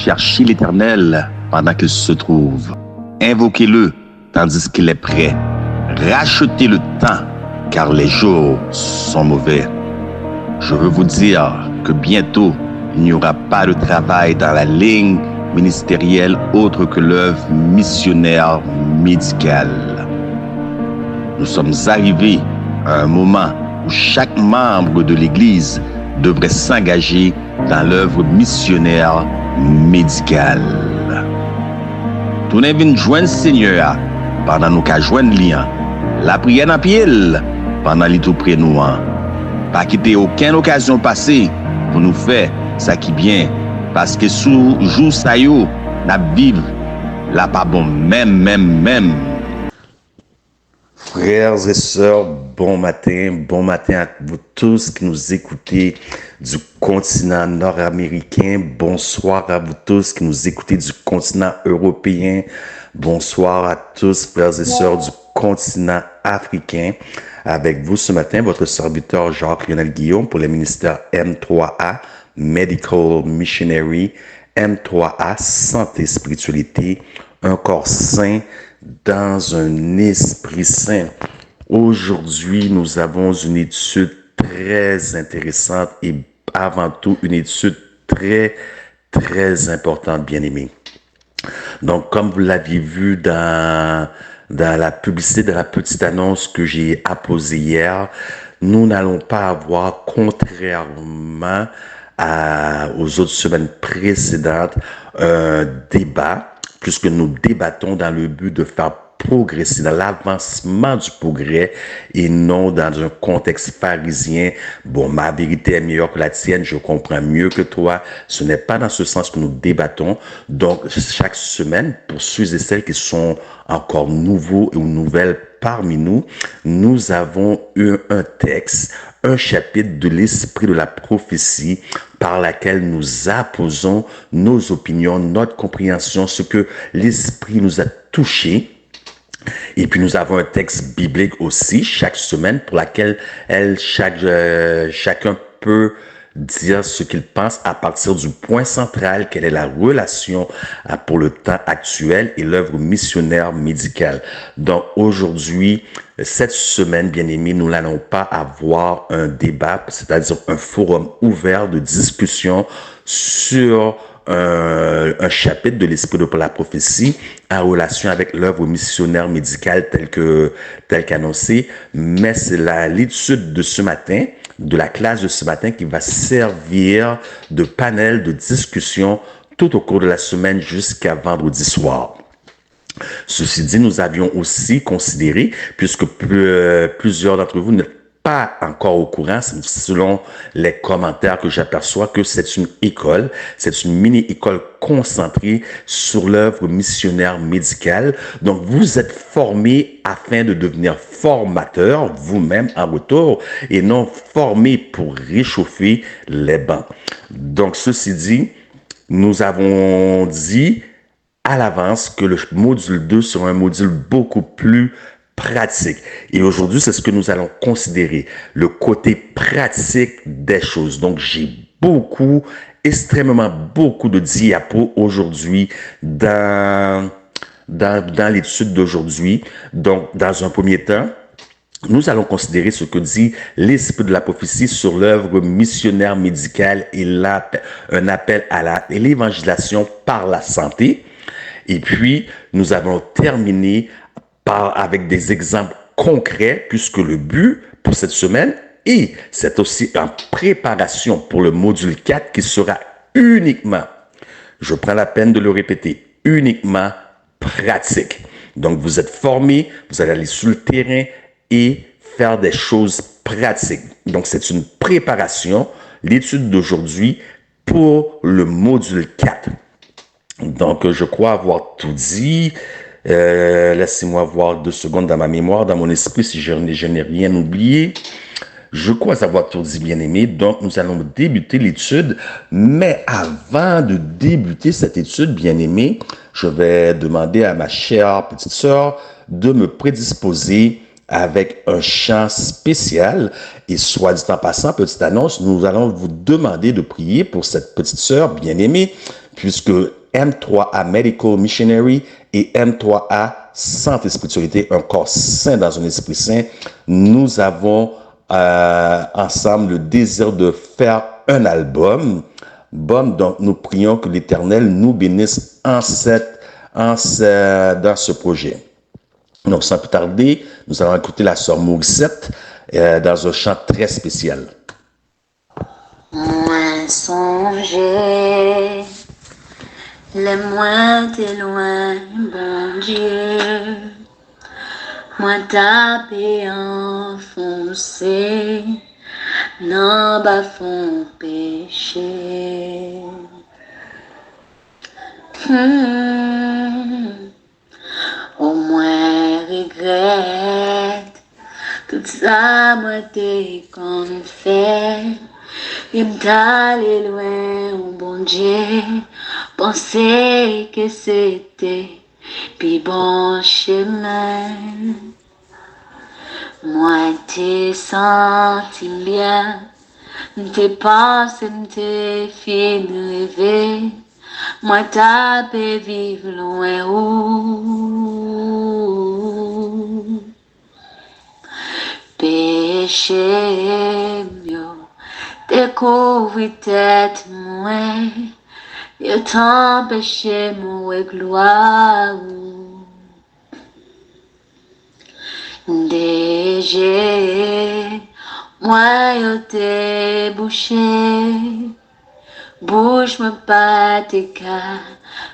Cherchez l'Éternel pendant qu'il se trouve. Invoquez-le tandis qu'il est prêt. Rachetez le temps, car les jours sont mauvais. Je veux vous dire que bientôt, il n'y aura pas de travail dans la ligne ministérielle autre que l'œuvre missionnaire médicale. Nous sommes arrivés à un moment où chaque membre de l'Église devrait s'engager dans l'œuvre missionnaire médicale. Tout n'est venu joindre Seigneur pendant nous qu'à joindre lien. La prière dans pied pendant les tout près nous. Pas quitter aucune occasion passée pour nous faire ça qui bien. Parce que sous jour ça yo, n'a vivre là pas bon même. Frères et sœurs, bon matin à vous tous qui nous écoutez du continent nord-américain. Bonsoir à vous tous qui nous écoutez du continent européen. Bonsoir à tous, frères et sœurs du continent africain. Avec vous ce matin, votre serviteur Jacques-Lionel Guillaume pour le ministère M3A, Medical Missionary, M3A, Santé Spiritualité, un corps sain dans un esprit saint. Aujourd'hui, nous avons une étude très intéressante et avant tout une étude très importante, bien-aimés. Donc, comme vous l'aviez vu dans la publicité, dans la petite annonce que j'ai apposée hier, nous n'allons pas avoir, contrairement aux autres semaines précédentes, un débat, puisque nous débattons dans le but de faire progresser, dans l'avancement du progrès et non dans un contexte pharisien. Bon, ma vérité est meilleure que la tienne, je comprends mieux que toi. Ce n'est pas dans ce sens que nous débattons. Donc, chaque semaine, pour ceux et celles qui sont encore nouveaux ou nouvelles parmi nous, nous avons eu un texte, un chapitre de l'esprit de la prophétie par laquelle nous apposons nos opinions, notre compréhension, ce que l'esprit nous a touché. Et puis nous avons un texte biblique aussi chaque semaine pour laquelle chacun peut dire ce qu'il pense à partir du point central, quelle est la relation pour le temps actuel et l'œuvre missionnaire médicale. Donc aujourd'hui, cette semaine, bien aimés, nous n'allons pas avoir un débat, c'est-à-dire un forum ouvert de discussion sur un chapitre de l'esprit de la prophétie en relation avec l'œuvre missionnaire médicale telle qu'annoncée, mais c'est l'étude de ce matin, de la classe de ce matin qui va servir de panel de discussion tout au cours de la semaine jusqu'à vendredi soir. Ceci dit, nous avions aussi considéré, puisque plusieurs d'entre vous n'êtes pas encore au courant, selon les commentaires que j'aperçois, que c'est une école, c'est une mini-école concentrée sur l'œuvre missionnaire médicale. Donc, vous êtes formés afin de devenir formateur vous-même en retour et non formés pour réchauffer les bancs. Donc, ceci dit, nous avons dit à l'avance que le module 2 sera un module beaucoup plus pratique. Et aujourd'hui, c'est ce que nous allons considérer, le côté pratique des choses. Donc, j'ai extrêmement beaucoup de diapos aujourd'hui dans l'étude d'aujourd'hui. Donc, dans un premier temps, nous allons considérer ce que dit l'esprit de la prophétie sur l'œuvre missionnaire médicale et un appel à l'évangélisation par la santé. Et puis, nous allons terminer avec des exemples concrets, puisque le but pour cette semaine, et c'est aussi en préparation pour le module 4 qui sera uniquement, je prends la peine de le répéter, uniquement pratique. Donc, vous êtes formés, vous allez aller sur le terrain et faire des choses pratiques. Donc, c'est une préparation, l'étude d'aujourd'hui pour le module 4. Donc, je crois avoir tout dit. Laissez-moi voir 2 secondes dans ma mémoire, dans mon esprit, si je n'ai rien oublié. Je crois avoir tout dit, bien aimé. Donc, nous allons débuter l'étude. Mais avant de débuter cette étude, bien aimé, je vais demander à ma chère petite sœur de me prédisposer avec un chant spécial. Et soit dit en passant, petite annonce, nous allons vous demander de prier pour cette petite sœur bien-aimée puisque M3A Medical Missionary et M3A Santé et Spiritualité, un corps saint dans un esprit saint, nous avons ensemble le désir de faire un album. Donc nous prions que l'Éternel nous bénisse dans ce projet. Donc sans plus tarder, nous allons écouter la sœur Morissette dans un chant très spécial. Moins songer, les moins t'es loin, bon Dieu. Moi taper enfoncé, non bas fond péché. Au moins regrette, tout ça moi t'es qu'on fait. Il m'allait loin, oh bon Dieu, penser que c'était puis bon chemin. Moi t'ai senti bien, t'ai pensé, t'ai fini de rêver. Moi t'as pu vivre loin où péché mieux. Découvrir tête moins, yo t'empêcher mon gloire. Déjà, moi yo t'ai bouché, bouche me pas t'es qu'à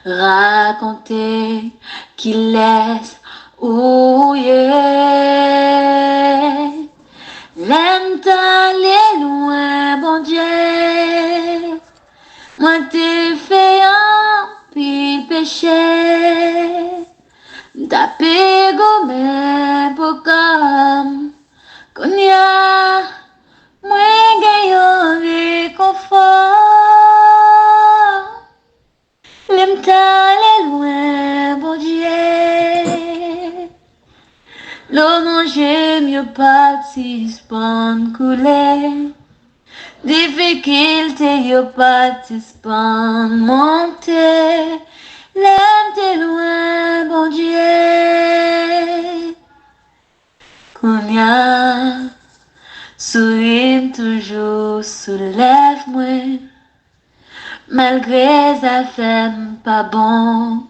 raconter qu'il laisse où l'aime t'aller loin, bon Dieu. Moi t'ai fait un pile péché. T'as gommé pour comme qu'on y a. Moi gagnant réconfort. L'aime t'aller loin, bon Dieu. L'eau manger mieux participant couler. Difficulté yo participant monter. L'aime t'es loin, bon Dieu. Qu'on y a sourire toujours soulève-moi. Malgré ça fait pas bon.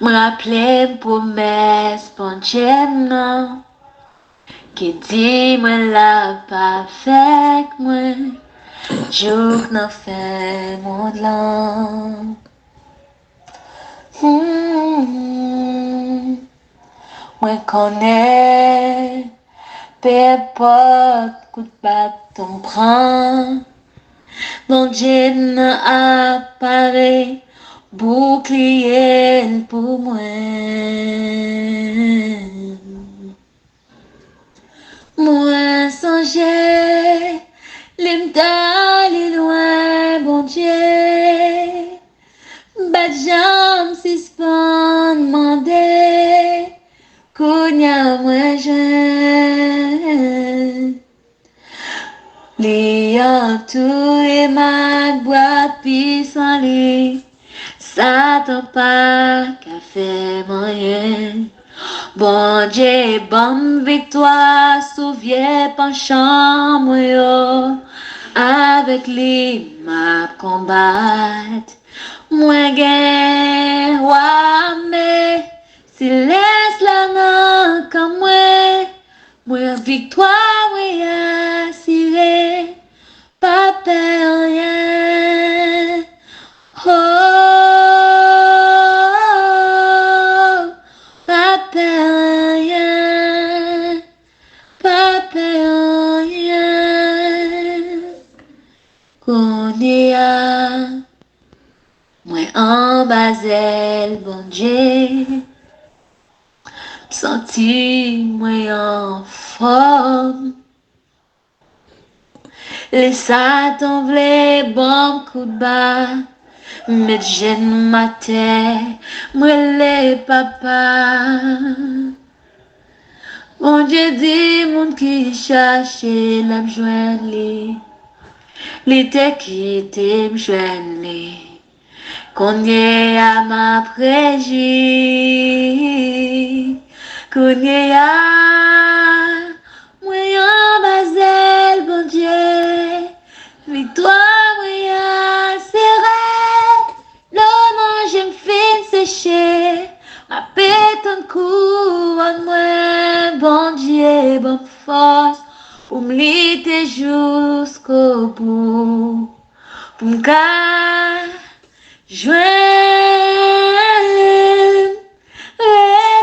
Me rappeler promesse pontienne qui dit moi la pas fait moi jour n'a fait mon blanc. Moi connais peu importe coup de bâton prend mon Dieu apparaît bouclier pour moi. Moi songer, l'aime d'aller loin, bon Dieu. Bas jambes suspend, demandé, cogna moi jeune. Liant tout et ma boîte pis sans lit. Ça t'en pas qu'à faire moyen. Bon Dieu, bonne victoire, souviens penchant moi avec lui ma combattre. Moi gain, wa mais si laisse la main comme moi victoire oui assurée, pas peur rien. Oh, pas peur rien, pas peur rien. Qu'on y a, moi en basel, bon Dieu, senti moi en forme. Laisse tomber bon coup de bas. Mais j'aime ma terre, moi les papa. Bon Dieu dit, monde qui cherche la joindre, l'été qui était me joindre. Konye a ma preji, konye a mwen bazel bon Dieu, victoire mwen serre, l'homme j'aime fin séché, ma pétonne couronne mwen bon Dieu, bon force, pour m'liter jusqu'au bout, pour m'ka joindre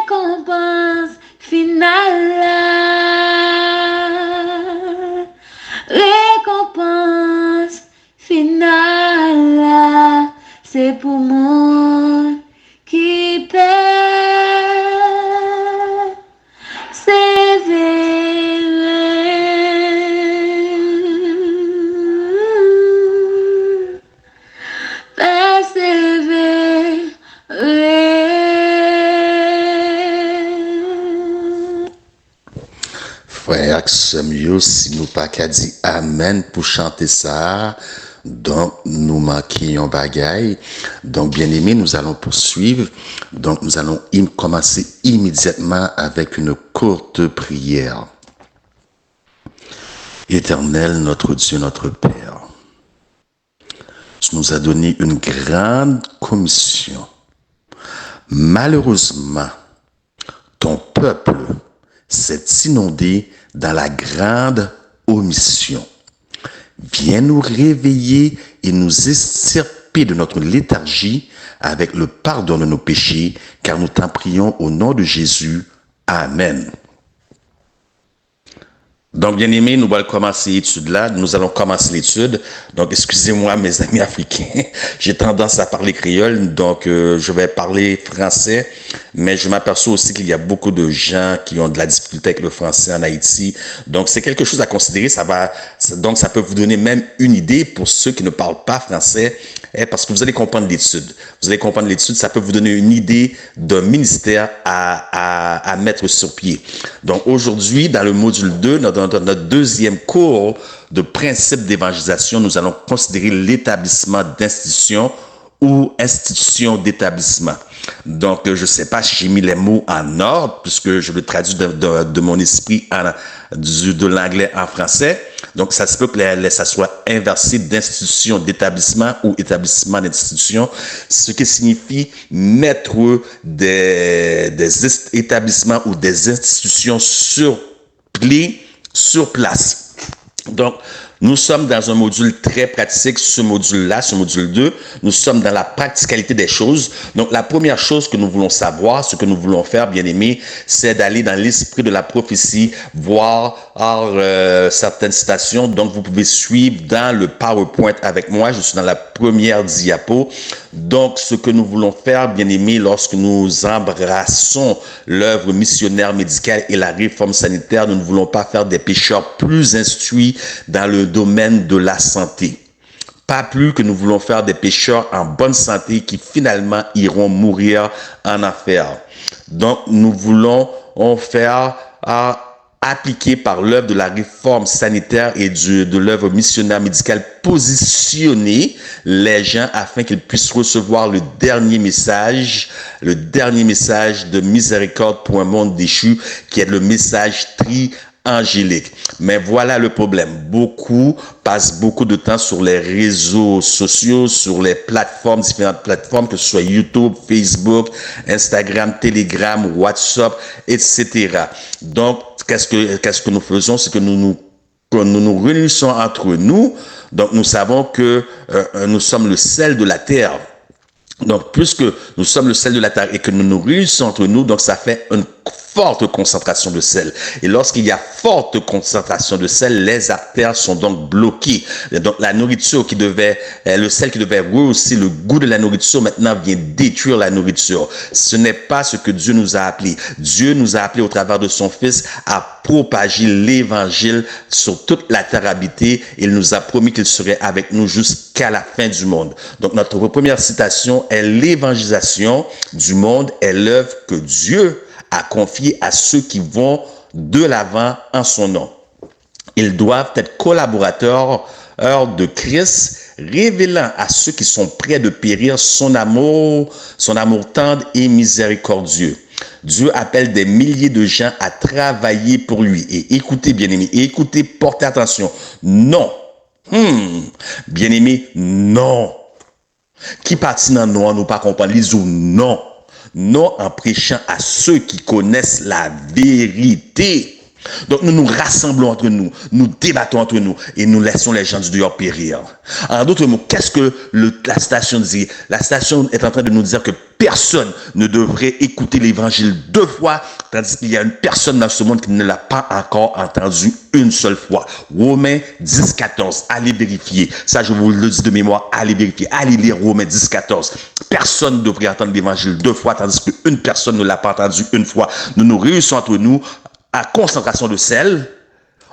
récompense finale, récompense finale, c'est pour moi qui Frère Samuel, si nous pas qu'à dire Amen pour chanter ça, donc nous manquons bagaille. Donc bien aimé, nous allons poursuivre. Donc nous allons commencer immédiatement avec une courte prière. Éternel, notre Dieu, notre Père, tu nous as donné une grande commission. Malheureusement, ton peuple s'est inondé dans la grande omission. Viens nous réveiller et nous extirper de notre léthargie avec le pardon de nos péchés, car nous t'en prions au nom de Jésus. Amen. Donc, bien aimé, nous allons commencer l'étude là. Nous allons commencer l'étude. Donc, excusez-moi, mes amis africains. J'ai tendance à parler créole, donc je vais parler français. Mais je m'aperçois aussi qu'il y a beaucoup de gens qui ont de la difficulté avec le français en Haïti. Donc, c'est quelque chose à considérer. Donc, ça peut vous donner même une idée pour ceux qui ne parlent pas français, parce que vous allez comprendre l'étude. Vous allez comprendre l'étude. Ça peut vous donner une idée d'un ministère à mettre sur pied. Donc, aujourd'hui, dans le module 2, dans notre deuxième cours de principe d'évangélisation, nous allons considérer l'établissement d'institutions ou institution d'établissement. Donc, je ne sais pas si j'ai mis les mots en ordre, puisque je le traduis de mon esprit de l'anglais en français. Donc, ça se peut que ça soit inversé d'institution d'établissement ou établissement d'institution, ce qui signifie mettre des établissements ou des institutions sur place. Donc, nous sommes dans un module très pratique, ce module-là, ce module 2. Nous sommes dans la practicalité des choses. Donc, la première chose que nous voulons savoir, ce que nous voulons faire, bien aimés, c'est d'aller dans l'esprit de la prophétie, voir certaines citations. Donc, vous pouvez suivre dans le PowerPoint avec moi. Je suis dans la première diapo. Donc, ce que nous voulons faire, bien aimés, lorsque nous embrassons l'œuvre missionnaire médicale et la réforme sanitaire, nous ne voulons pas faire des pécheurs plus instruits dans le domaine de la santé. Pas plus que nous voulons faire des pécheurs en bonne santé qui finalement iront mourir en enfer. Donc, nous voulons faire appliquer par l'œuvre de la réforme sanitaire et de l'œuvre missionnaire médicale, positionner les gens afin qu'ils puissent recevoir le dernier message de miséricorde pour un monde déchu, qui est le message angélique. Mais voilà le problème. Beaucoup passent beaucoup de temps sur les réseaux sociaux, sur les plateformes, différentes plateformes, que ce soit YouTube, Facebook, Instagram, Telegram, WhatsApp, etc. Donc, qu'est-ce que nous faisons? C'est que nous nous réunissons entre nous. Donc, nous savons que nous sommes le sel de la terre. Donc, puisque nous sommes le sel de la terre et que nous nous réunissons entre nous, donc ça fait une forte concentration de sel. Et lorsqu'il y a forte concentration de sel, les artères sont donc bloquées. Et donc, la nourriture le sel qui devait rehausser le goût de la nourriture, maintenant vient détruire la nourriture. Ce n'est pas ce que Dieu nous a appelé. Dieu nous a appelé au travers de son Fils à propager l'évangile sur toute la terre habitée. Il nous a promis qu'il serait avec nous jusqu'à la fin du monde. Donc, notre première citation est: l'évangélisation du monde est l'œuvre que Dieu a confiée à ceux qui vont de l'avant en son nom. Ils doivent être collaborateurs de Christ révélant à ceux qui sont près de périr son amour tendre et miséricordieux. Dieu appelle des milliers de gens à travailler pour lui. Et écoutez, bien-aimés, écoutez, portez attention. Non. Bien-aimés, non. Qui partit dans noir, nous pas comprendre, les ou non. Non en prêchant à ceux qui connaissent la vérité. Donc nous nous rassemblons entre nous, nous débattons entre nous et nous laissons les gens du dehors périr. En d'autres mots, qu'est-ce que la station dit? La station est en train de nous dire que personne ne devrait écouter l'évangile 2 fois, tandis qu'il y a une personne dans ce monde qui ne l'a pas encore entendu une seule fois. Romains 10, 14, allez vérifier. Ça, je vous le dis de mémoire, allez vérifier. Allez lire Romains 10, 14. Personne ne devrait entendre l'évangile 2 fois, tandis qu'une personne ne l'a pas entendu une fois. Nous nous réunissons entre nous à concentration de sel,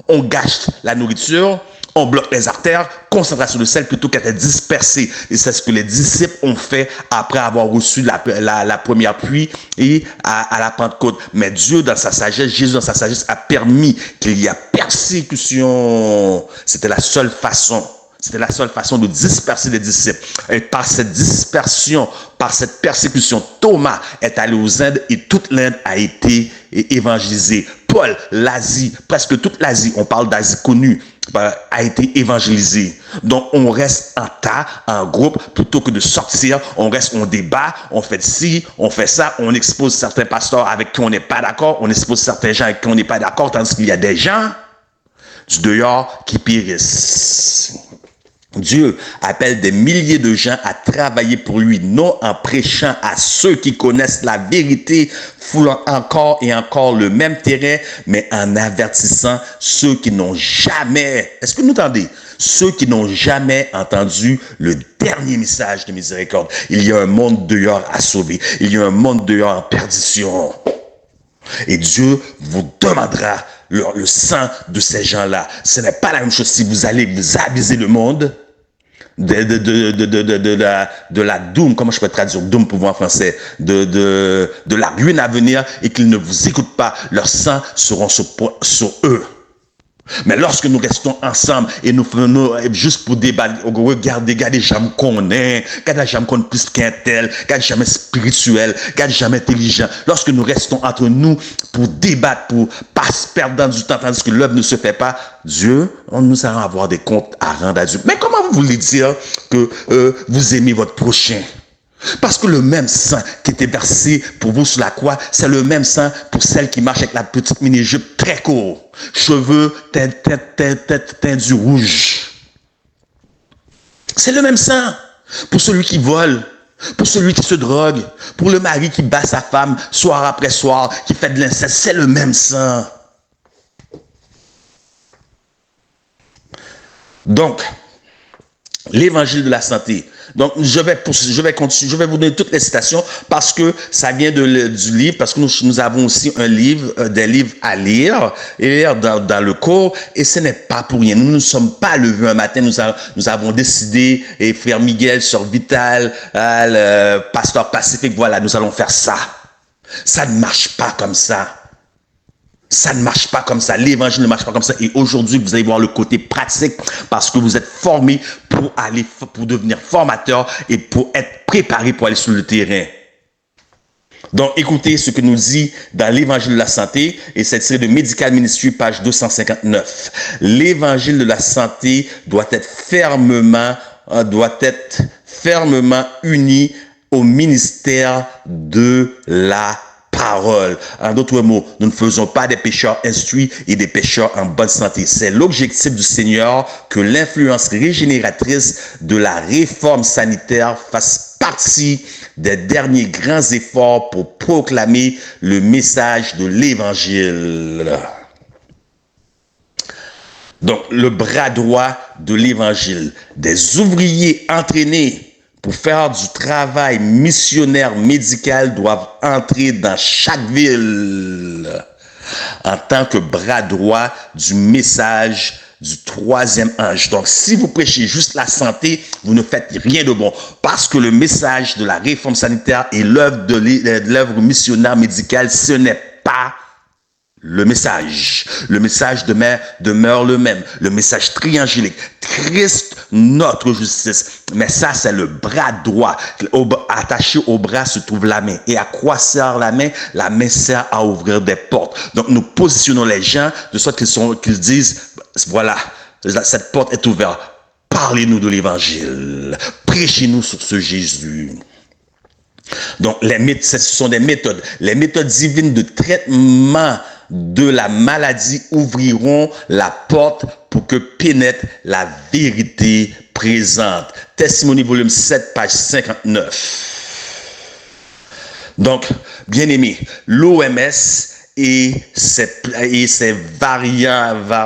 on gâche la nourriture, on bloque les artères, concentration de sel plutôt qu'à être dispersé. Et c'est ce que les disciples ont fait après avoir reçu la première pluie et à la Pentecôte. Mais Dieu, dans sa sagesse, Jésus, dans sa sagesse, a permis qu'il y ait persécution. C'était la seule façon. C'était la seule façon de disperser les disciples. Et par cette dispersion, par cette persécution, Thomas est allé aux Indes et toute l'Inde a été évangélisée. Paul, l'Asie, presque toute l'Asie, on parle d'Asie connue, a été évangélisée. Donc on reste en tas, en groupe, plutôt que de sortir, on reste, on débat, on fait ci, on fait ça, on expose certains pasteurs avec qui on n'est pas d'accord, on expose certains gens avec qui on n'est pas d'accord, tandis qu'il y a des gens du dehors qui périssent. Dieu appelle des milliers de gens à travailler pour lui, non en prêchant à ceux qui connaissent la vérité, foulant encore et encore le même terrain, mais en avertissant ceux qui n'ont jamais, est-ce que vous entendez? Ceux qui n'ont jamais entendu le dernier message de miséricorde. Il y a un monde dehors à sauver. Il y a un monde dehors en perdition. Et Dieu vous demandera le sang de ces gens-là. Ce n'est pas la même chose si vous allez vous aviser le monde de la doom, comment je peux traduire doom pour vous en français, de la ruine à venir et qu'ils ne vous écoutent pas. Leur sang seront sur eux. Mais lorsque nous restons ensemble et nous faisons juste pour débattre, regardez, j'aime qu'on est, j'aime qu'on est plus qu'un tel, j'aime spirituel, j'aime intelligent. Lorsque nous restons entre nous pour débattre, pour pas se perdre dans du temps, tandis que l'œuvre ne se fait pas, Dieu, nous allons avoir des comptes à rendre à Dieu. Mais comment vous voulez dire que vous aimez votre prochain? Parce que le même sang qui était versé pour vous sur la croix, c'est le même sang pour celle qui marche avec la petite mini-jupe très courte. Cheveux teints rouge. C'est le même sang pour celui qui vole, pour celui qui se drogue, pour le mari qui bat sa femme soir après soir, qui fait de l'inceste. C'est le même sang. Donc, l'évangile de la santé. Donc, je vais continuer, je vais vous donner toutes les citations parce que ça vient du livre, parce que nous avons aussi des livres à lire et dans le cours, et ce n'est pas pour rien. Nous ne sommes pas levés un matin, nous avons décidé, et frère Miguel, Sœur Vital, le pasteur Pacifique, voilà, nous allons faire ça. Ça ne marche pas comme ça. Ça ne marche pas comme ça. L'évangile ne marche pas comme ça. Et aujourd'hui, vous allez voir le côté pratique parce que vous êtes formés pour devenir formateur et pour être préparés pour aller sur le terrain. Donc, écoutez ce que nous dit dans l'évangile de la santé et c'est tiré de Medical Ministry, page 259. L'évangile de la santé doit être fermement uni au ministère de la parole. En d'autres mots, nous ne faisons pas des pécheurs instruits et des pécheurs en bonne santé. C'est l'objectif du Seigneur que l'influence régénératrice de la réforme sanitaire fasse partie des derniers grands efforts pour proclamer le message de l'Évangile. Donc, le bras droit de l'Évangile, des ouvriers entraînés pour faire du travail missionnaire médical doivent entrer dans chaque ville en tant que bras droit du message du troisième ange. Donc, si vous prêchez juste la santé, vous ne faites rien de bon. Parce que le message de la réforme sanitaire et l'œuvre missionnaire médicale, ce n'est pas Le message demeure le même. Le message triangélique. Christ, notre justice. Mais ça, c'est le bras droit. Attaché au bras se trouve la main. Et à quoi sert la main? La main sert à ouvrir des portes. Donc, nous positionnons les gens de sorte qu'ils disent, voilà, cette porte est ouverte. Parlez-nous de l'évangile. Prêchez-nous sur ce Jésus. Donc, ce sont des méthodes. Les méthodes divines de traitement de la maladie ouvriront la porte pour que pénètre la vérité présente. Testimony volume 7, page 59. Donc, bien aimé, l'OMS et ses variables,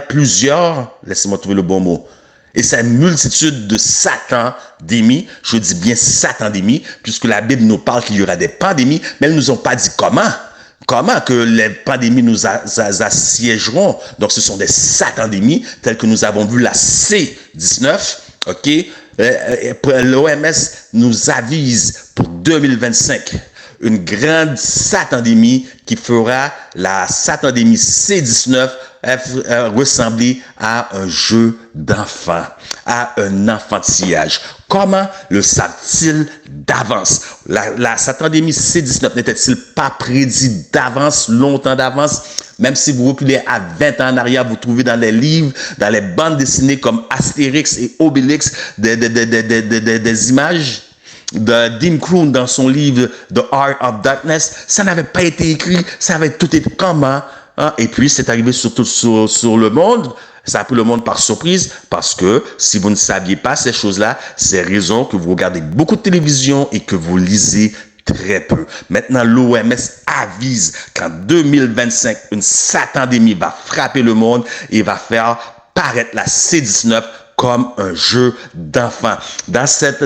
plusieurs, laissez-moi trouver le bon mot, et sa multitude de satandémies, je dis bien satandémies, puisque la Bible nous parle qu'il y aura des pandémies, mais elles ne nous ont pas dit comment. Comment que les pandémies nous assiégeront. Donc, ce sont des satandémies, telles que nous avons vu la C19, ok? L'OMS nous avise pour 2025 une grande satandémie qui fera la satandémie C19 ressembler à un jeu d'enfant, à un enfantillage. Comment le savent-ils d'avance? La satandémie C19 n'était-il pas prédit d'avance, longtemps d'avance? Même si vous reculez à 20 ans en arrière, vous trouvez dans les livres, dans les bandes dessinées comme Astérix et Obélix, des images de Dean Kroon dans son livre The Art of Darkness. Ça n'avait pas été écrit, ça avait tout été comment? Hein? Et puis, c'est arrivé surtout sur le monde. Ça a pris le monde par surprise parce que si vous ne saviez pas ces choses-là, c'est raison que vous regardez beaucoup de télévision et que vous lisez très peu. Maintenant, l'OMS avise qu'en 2025, une satandémie va frapper le monde et va faire paraître la C19 comme un jeu d'enfant. Dans cette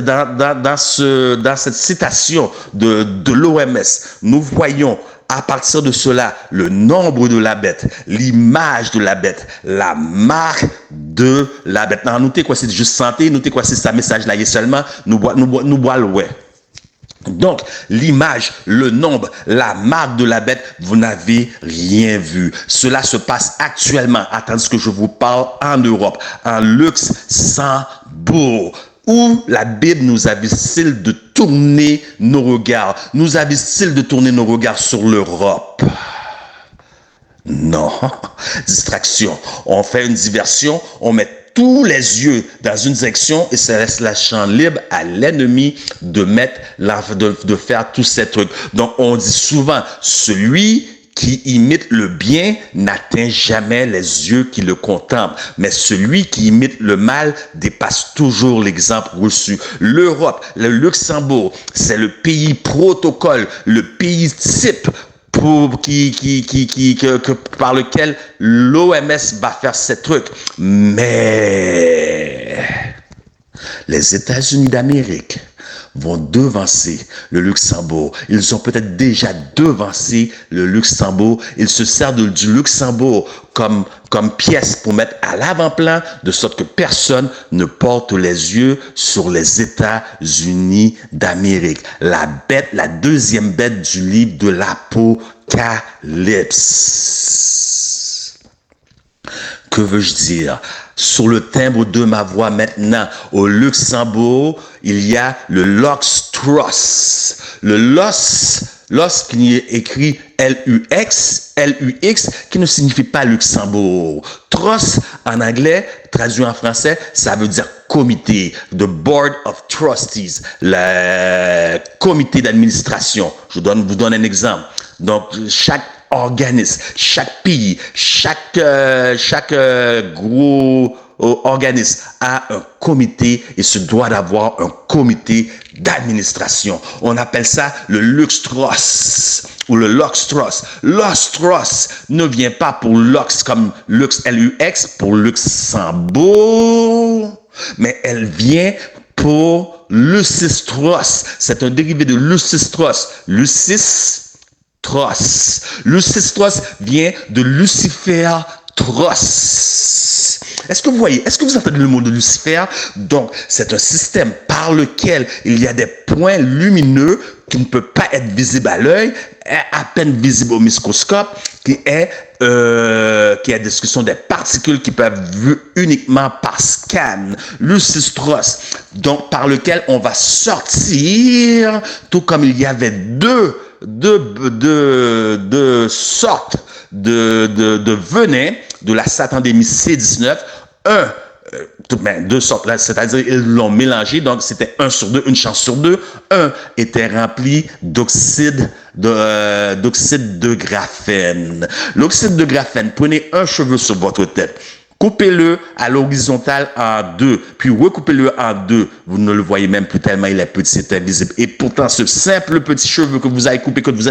citation de l'OMS, nous voyons à partir de cela le nombre de la bête, l'image de la bête, la marque de la bête. Non, notez quoi, c'est juste santé, notez quoi, c'est ça message là, seulement, nous bois le ouais. Donc, l'image, le nombre, la marque de la bête, vous n'avez rien vu. Cela se passe actuellement, tandis que je vous parle en Europe, en Luxembourg, où la Bible nous avise-t-il de tourner nos regards? Nous avise-t-il de tourner nos regards sur l'Europe? Non. Distraction. On fait une diversion, on met tous les yeux dans une direction et ça laisse la champ libre à l'ennemi de faire tous ces trucs. Donc, on dit souvent, celui qui imite le bien n'atteint jamais les yeux qui le contemplent. Mais celui qui imite le mal dépasse toujours l'exemple reçu. L'Europe, le Luxembourg, c'est le pays protocole, le pays type par lequel l'OMS va faire ces trucs. Mais les États-Unis d'Amérique vont devancer le Luxembourg. Ils ont peut-être déjà devancé le Luxembourg. Ils se servent du Luxembourg comme pièce pour mettre à l'avant-plan, de sorte que personne ne porte les yeux sur les États-Unis d'Amérique. La deuxième bête du livre de l'Apocalypse. Que veux-je dire? Sur le timbre de ma voix maintenant, au Luxembourg, il y a le Lux Truss. Le Lux qui est écrit L-U-X, qui ne signifie pas Luxembourg. Truss, en anglais, traduit en français, ça veut dire comité, the Board of Trustees, le comité d'administration. Je vous donne un exemple. Donc, chaque organisme, chaque pays, chaque gros organisme a un comité et se doit d'avoir un comité d'administration. On appelle ça le Lux Truss ou le Lux Truss. Lux Truss ne vient pas pour Lux comme Lux, L-U-X, pour Luxembourg, mais elle vient pour Lucis Truss. C'est un dérivé de Lucis Truss. Lucis Truss. Lucis Truss vient de Lucifer Truss. Est-ce que vous voyez, est-ce que vous entendez le mot de Lucifer? Donc, c'est un système par lequel il y a des points lumineux qui ne peuvent pas être visibles à l'œil, à peine visibles au microscope, qui est des particules qui peuvent être vues uniquement par scan, Lucistros, donc par lequel on va sortir, tout comme il y avait deux sortes de venin de la Satandémie C19, deux sortes là, c'est-à-dire ils l'ont mélangé, donc c'était 1 sur 2, une chance sur 2. Un était rempli d'oxyde de graphène. L'oxyde de graphène, prenez un cheveu sur votre tête, coupez-le à l'horizontale en 2, puis recoupez-le en 2. Vous ne le voyez même plus tellement il est petit, c'est invisible. Et pourtant, ce simple petit cheveu que vous avez coupé, que vous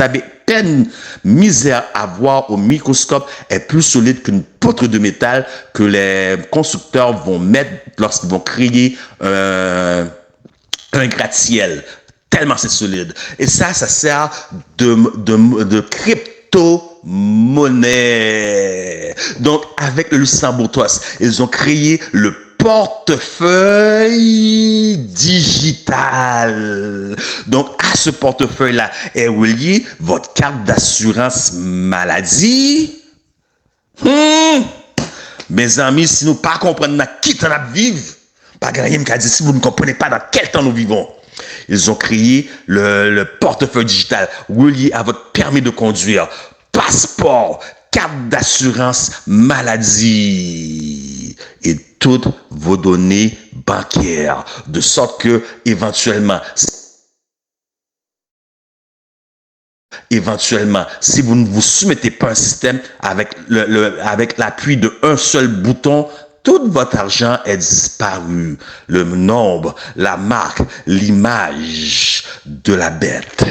avez peine misère à voir au microscope, est plus solide qu'une poutre de métal que les constructeurs vont mettre lorsqu'ils vont créer un gratte-ciel. Tellement c'est solide. Et ça sert de crypto-monnaie. Donc, avec le Luxembourgos, ils ont créé le portefeuille digital. Donc, à ce portefeuille-là est relié votre carte d'assurance maladie. Mes amis, si nous ne comprenons pas qui t'en a vivre, pas rien qu'à dire si vous ne comprenez pas dans quel temps nous vivons. Ils ont créé le portefeuille digital relié à votre permis de conduire, passeport, carte d'assurance maladie et toutes vos données bancaires, de sorte que éventuellement, si vous ne vous soumettez pas à un système avec l'appui de un seul bouton, tout votre argent est disparu. Le nombre, la marque, l'image de la bête.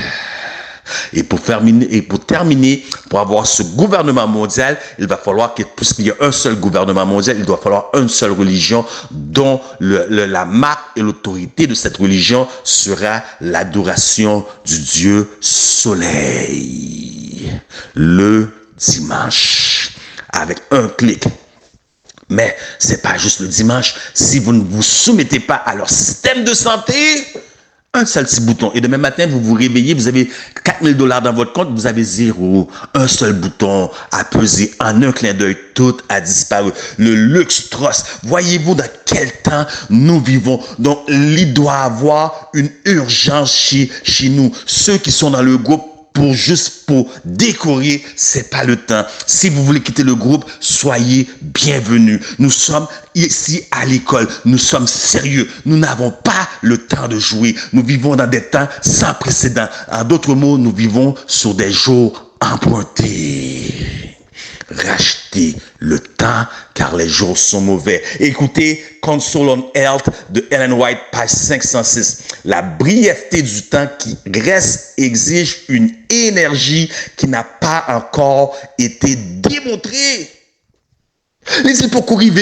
Et pour terminer, pour avoir ce gouvernement mondial, il va falloir puisqu'il y a un seul gouvernement mondial, il doit falloir une seule religion dont la marque et l'autorité de cette religion sera l'adoration du Dieu Soleil. Le dimanche. Avec un clic. Mais c'est pas juste le dimanche. Si vous ne vous soumettez pas à leur système de santé, un seul petit bouton. Et demain matin, vous vous réveillez, vous avez $4 000 dans votre compte, vous avez 0. Un seul bouton à peser. En un clin d'œil, tout a disparu. Le Luxtros. Voyez-vous dans quel temps nous vivons? Donc, il doit avoir une urgence chez nous. Ceux qui sont dans le groupe, pour décorer, c'est pas le temps. Si vous voulez quitter le groupe, soyez bienvenus. Nous sommes ici à l'école. Nous sommes sérieux. Nous n'avons pas le temps de jouer. Nous vivons dans des temps sans précédent. En d'autres mots, nous vivons sur des jours empruntés. Rachetez le temps car les jours sont mauvais. Écoutez Console on Health de Ellen White, page 506. La brièveté du temps qui reste exige une énergie qui n'a pas encore été démontrée. Les hypocrites,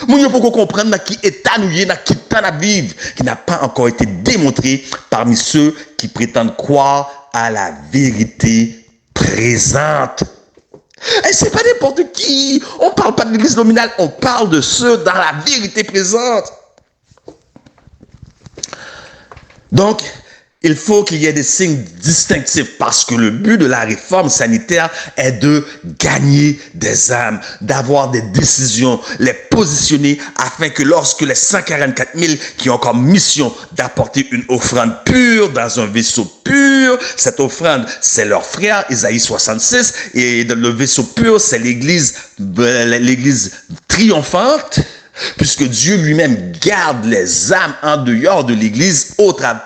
il faut qu'on comprenne qui est annuyé, qui temps à vivre, qui n'a pas encore été démontré parmi ceux qui prétendent croire à la vérité présente. Et c'est pas n'importe qui. On parle pas de l'église nominale, on parle de ceux dans la vérité présente. Donc, il faut qu'il y ait des signes distinctifs parce que le but de la réforme sanitaire est de gagner des âmes, d'avoir des décisions, les positionner afin que lorsque les 144 000 qui ont comme mission d'apporter une offrande pure dans un vaisseau pur, cette offrande, c'est leur frère, Isaïe 66, et le vaisseau pur, c'est l'église triomphante. Puisque Dieu lui-même garde les âmes en dehors de l'église,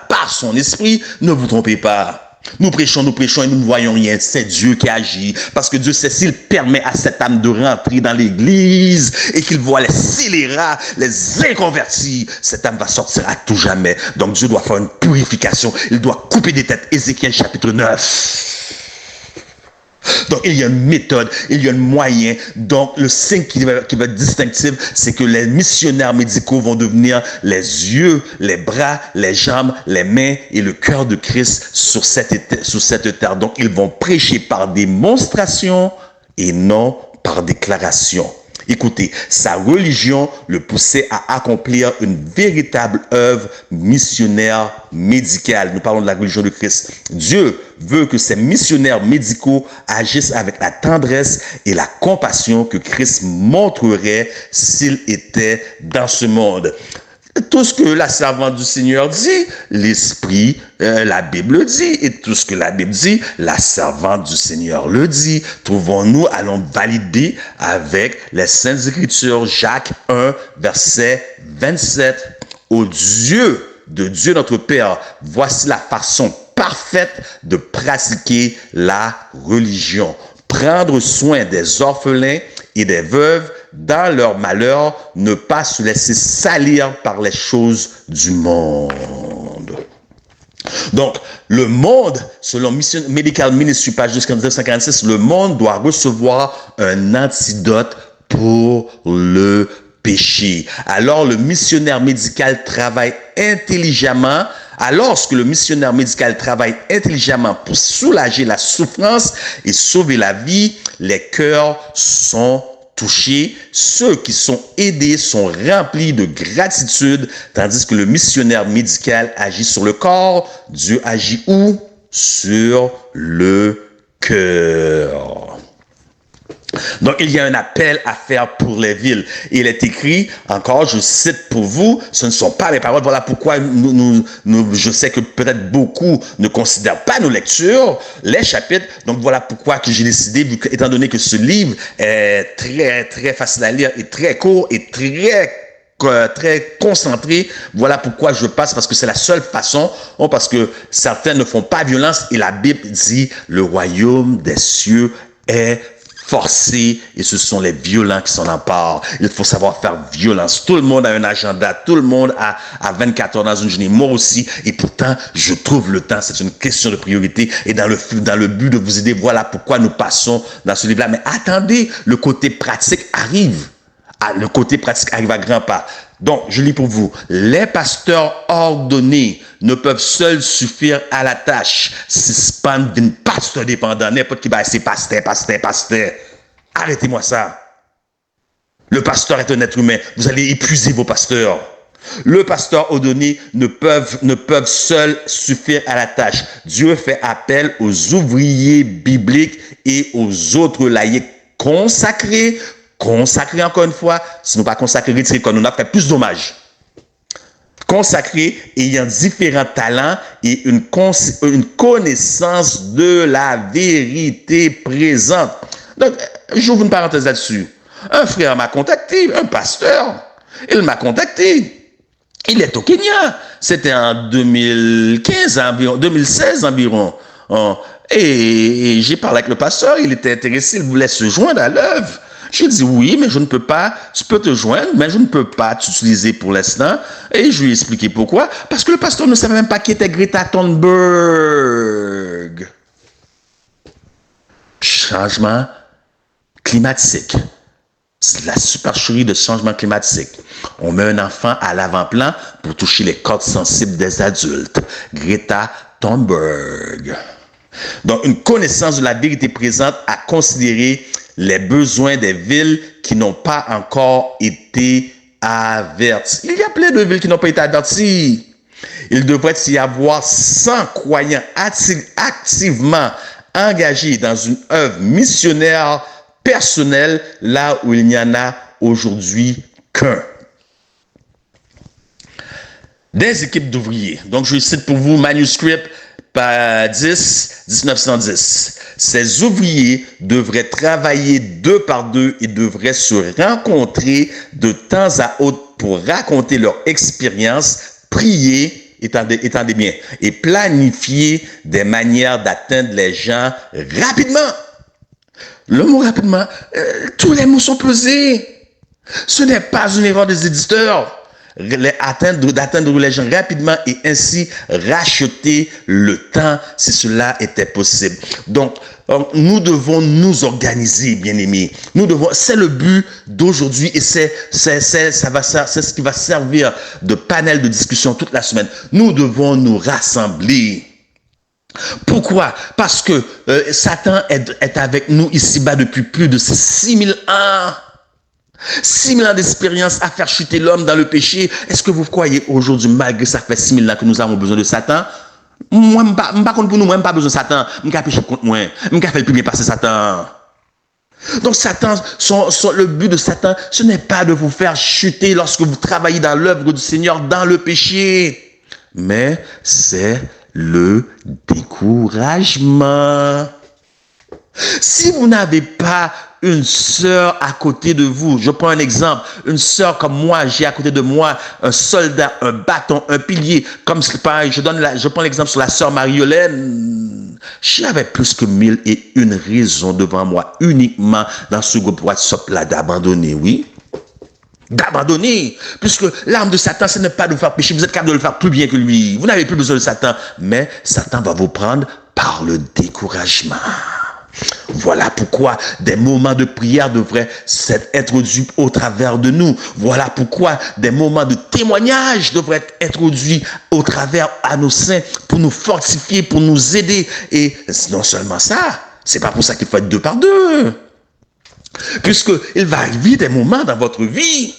par son esprit, ne vous trompez pas. Nous prêchons et nous ne voyons rien. C'est Dieu qui agit. Parce que Dieu sait s'il permet à cette âme de rentrer dans l'église et qu'il voit les scélérats, les inconvertis, cette âme va sortir à tout jamais. Donc Dieu doit faire une purification. Il doit couper des têtes. Ézéchiel chapitre 9. Donc, il y a une méthode, il y a un moyen. Donc, le signe qui va être distinctif, c'est que les missionnaires médicaux vont devenir les yeux, les bras, les jambes, les mains et le cœur de Christ sur cette terre. Donc, ils vont prêcher par démonstration et non par déclaration. Écoutez, sa religion le poussait à accomplir une véritable œuvre missionnaire médicale. Nous parlons de la religion de Christ. Dieu veut que ces missionnaires médicaux agissent avec la tendresse et la compassion que Christ montrerait s'il était dans ce monde. Tout ce que la servante du Seigneur dit, l'Esprit, la Bible dit, et tout ce que la Bible dit, la servante du Seigneur le dit. Trouvons-nous, allons valider avec les Saintes Écritures, Jacques 1, verset 27. Ô Dieu de Dieu notre Père, voici la façon parfaite de pratiquer la religion. Prendre soin des orphelins et des veuves dans leur malheur, ne pas se laisser salir par les choses du monde. Donc, le monde, selon Mission Medical Ministry, page 246, le monde doit recevoir un antidote pour le péché. Alors, le missionnaire médical travaille intelligemment. Alors que le missionnaire médical travaille intelligemment pour soulager la souffrance et sauver la vie, les cœurs sont touchés. Ceux qui sont aidés sont remplis de gratitude, tandis que le missionnaire médical agit sur le corps. Dieu agit où? Sur le cœur. Donc, il y a un appel à faire pour les villes. Il est écrit, encore, je cite pour vous, ce ne sont pas mes paroles. Voilà pourquoi je sais que peut-être beaucoup ne considèrent pas nos lectures, les chapitres. Donc, voilà pourquoi que j'ai décidé, étant donné que ce livre est très, très facile à lire et très court et très concentré. Voilà pourquoi je passe, parce que c'est la seule façon, parce que certains ne font pas violence et la Bible dit, le royaume des cieux est forcé et ce sont les violents qui s'en emparent. Il faut savoir faire violence. Tout le monde a un agenda, tout le monde a 24 heures dans une journée, moi aussi, et pourtant je trouve le temps. C'est une question de priorité et dans le but de vous aider, voilà pourquoi nous passons dans ce livre-là. Mais attendez, le côté pratique arrive. Le côté pratique arrive à grands pas. Donc, je lis pour vous. Les pasteurs ordonnés ne peuvent seuls suffire à la tâche. Si span d'une pasteur dépendant, n'importe qui va c'est pasteur. Arrêtez-moi ça. Le pasteur est un être humain. Vous allez épuiser vos pasteurs. Le pasteur ordonné ne peuvent seuls suffire à la tâche. Dieu fait appel aux ouvriers bibliques et aux autres laïcs consacrés encore une fois, si nous pas consacrés, retirés, qu'on nous a fait plus dommage. Consacrés, ayant différents talents et une connaissance de la vérité présente. Donc, j'ouvre une parenthèse là-dessus. Un frère m'a contacté, un pasteur, il m'a contacté. Il est au Kenya. C'était en 2015 environ, 2016 environ. Et j'ai parlé avec le pasteur, il était intéressé, il voulait se joindre à l'œuvre. J'ai dit oui, mais je ne peux pas, tu peux te joindre, mais je ne peux pas t'utiliser pour l'instant. Et je lui ai expliqué pourquoi. Parce que le pasteur ne savait même pas qui était Greta Thunberg. Changement climatique. C'est la supercherie de changement climatique. On met un enfant à l'avant-plan pour toucher les cordes sensibles des adultes. Greta Thunberg. Donc, une connaissance de la vérité présente à considérer les besoins des villes qui n'ont pas encore été averties. Il y a plein de villes qui n'ont pas été averties. Il devrait y avoir 100 croyants activement engagés dans une œuvre missionnaire personnelle là où il n'y en a aujourd'hui qu'un. Des équipes d'ouvriers. Donc, je cite pour vous manuscrit 1910. Ces ouvriers devraient travailler 2 par 2 et devraient se rencontrer de temps à autre pour raconter leur expérience, prier, étendez bien, et planifier des manières d'atteindre les gens rapidement. Le mot rapidement, tous les mots sont pesés. Ce n'est pas une erreur des éditeurs. D'atteindre les gens rapidement et ainsi racheter le temps si cela était possible. Donc, nous devons nous organiser, bien-aimés. C'est le but d'aujourd'hui et c'est ce qui va servir de panel de discussion toute la semaine. Nous devons nous rassembler. Pourquoi? Parce que Satan est avec nous ici-bas depuis plus de 6000 ans. 6 000 ans d'expérience à faire chuter l'homme dans le péché. Est-ce que vous croyez aujourd'hui, malgré ça fait 6 000 ans que nous avons besoin de Satan? Moi, je ne suis pas contre pour nous, moi, je n'ai pas besoin de Satan. Je ne péché contre moi. Je ne fais le plus bien passer Satan. Donc Satan, le but de Satan, ce n'est pas de vous faire chuter lorsque vous travaillez dans l'œuvre du Seigneur, dans le péché, mais c'est le découragement. Si vous n'avez pas une sœur à côté de vous, je prends un exemple, une sœur comme moi, j'ai à côté de moi un soldat, un bâton, un pilier, comme pareil, je prends l'exemple sur la sœur Marie-Hélène. J'avais plus que 1001 raisons devant moi, uniquement dans ce groupe WhatsApp là, d'abandonner, oui. D'abandonner, puisque l'arme de Satan, ce n'est pas de vous faire pécher, vous êtes capable de le faire plus bien que lui. Vous n'avez plus besoin de Satan, mais Satan va vous prendre par le découragement. Voilà pourquoi des moments de prière devraient s'être introduits au travers de nous. Voilà pourquoi des moments de témoignage devraient être introduits au travers à nos saints pour nous fortifier, pour nous aider. Et non seulement ça, c'est pas pour ça qu'il faut être 2 par 2. Puisqu'il va arriver des moments dans votre vie,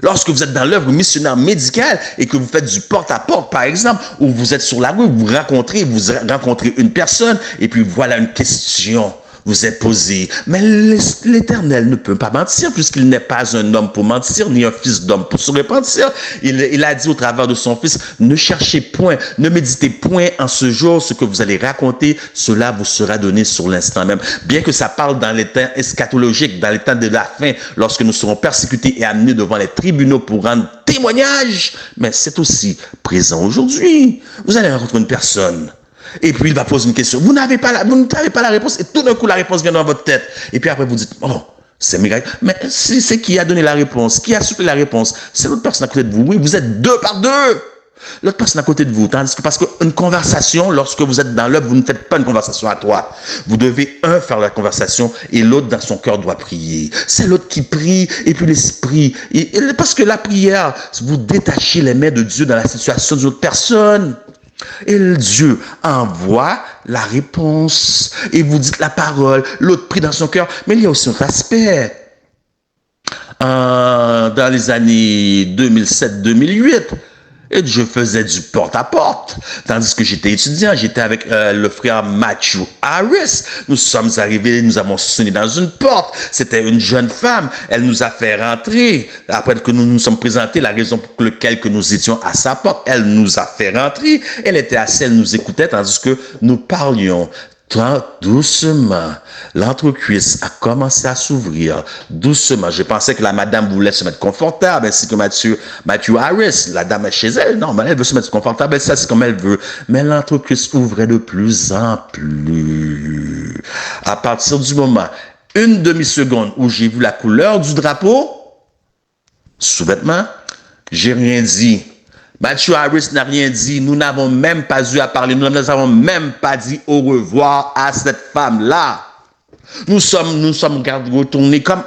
lorsque vous êtes dans l'œuvre missionnaire médicale et que vous faites du porte-à-porte, par exemple, ou vous êtes sur la rue, vous rencontrez une personne et puis voilà une question vous est posée. Mais l'Éternel ne peut pas mentir puisqu'il n'est pas un homme pour mentir, ni un fils d'homme pour se repentir. Il a dit au travers de son fils, ne cherchez point, ne méditez point en ce jour ce que vous allez raconter, cela vous sera donné sur l'instant même. Bien que ça parle dans les temps eschatologiques, dans les temps de la fin, lorsque nous serons persécutés et amenés devant les tribunaux pour rendre témoignage, mais c'est aussi présent aujourd'hui. Vous allez rencontrer une personne. Et puis il va poser une question. Vous n'avez pas la réponse. Et tout d'un coup, la réponse vient dans votre tête. Et puis après, vous dites, oh, c'est méga. Mais c'est qui a donné la réponse? Qui a soufflé la réponse? C'est l'autre personne à côté de vous. Oui, vous êtes 2 par 2. L'autre personne à côté de vous. Tandis que parce qu'une conversation, lorsque vous êtes dans l'œuvre, vous ne faites pas une conversation à toi. Vous devez, un, faire la conversation et l'autre, dans son cœur, doit prier. C'est l'autre qui prie et puis l'esprit. Parce que la prière, vous détachez les mains de Dieu dans la situation d'une autre personne. Et Dieu envoie la réponse. Et vous dites la parole. L'autre prie dans son cœur. Mais il y a aussi un autre aspect. Dans les années 2007-2008, et je faisais du porte-à-porte. Tandis que j'étais étudiant, j'étais avec le frère Matthew Harris. Nous sommes arrivés, nous avons sonné dans une porte. C'était une jeune femme. Elle nous a fait rentrer. Après que nous nous sommes présentés, la raison pour laquelle que nous étions à sa porte, elle nous a fait rentrer. Elle était assise, elle nous écoutait, tandis que nous parlions. Doucement, l'entrecuisse a commencé à s'ouvrir. Doucement. Je pensais que la madame voulait se mettre confortable, ainsi que Matthew Harris. La dame est chez elle. Non, mais elle veut se mettre confortable. Ça, c'est comme elle veut. Mais l'entrecuisse ouvrait de plus en plus. À partir du moment, une demi-seconde où j'ai vu la couleur du drapeau, sous-vêtement, j'ai rien dit. Matthew Harris n'a rien dit. Nous n'avons même pas eu à parler. Nous n'avons même pas dit au revoir à cette femme-là. Nous sommes retournés comme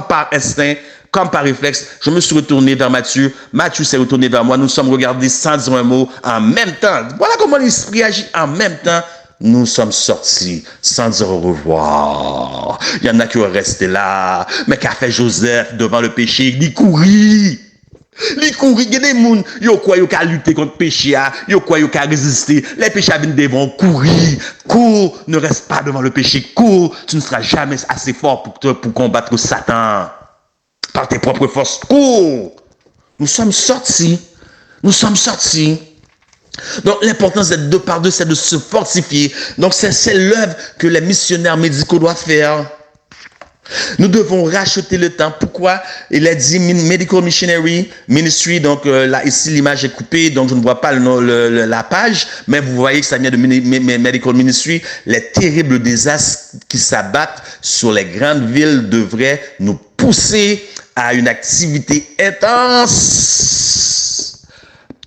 par instinct, comme par réflexe. Je me suis retourné vers Mathieu. Mathieu s'est retourné vers moi. Nous sommes regardés sans dire un mot en même temps. Voilà comment l'esprit agit en même temps. Nous sommes sortis sans dire au revoir. Il y en a qui ont resté là. Mais qu'a fait Joseph devant le péché? Il courit. Les courir, il y a des gens qui ont lutter contre le péché, qui ont résister. Les péchés viennent devant courir. Cours, ne reste pas devant le péché. Cours, tu ne seras jamais assez fort pour combattre Satan. Par tes propres forces, cours. Nous sommes sortis. Donc l'importance d'être 2 par 2, c'est de se fortifier. Donc c'est l'œuvre que les missionnaires médicaux doivent faire. Nous devons racheter le temps. Pourquoi? Il a dit Medical Missionary Ministry. Donc là, ici, l'image est coupée. Donc, je ne vois pas la page. Mais vous voyez que ça vient de Medical Ministry. Les terribles désastres qui s'abattent sur les grandes villes devraient nous pousser à une activité intense.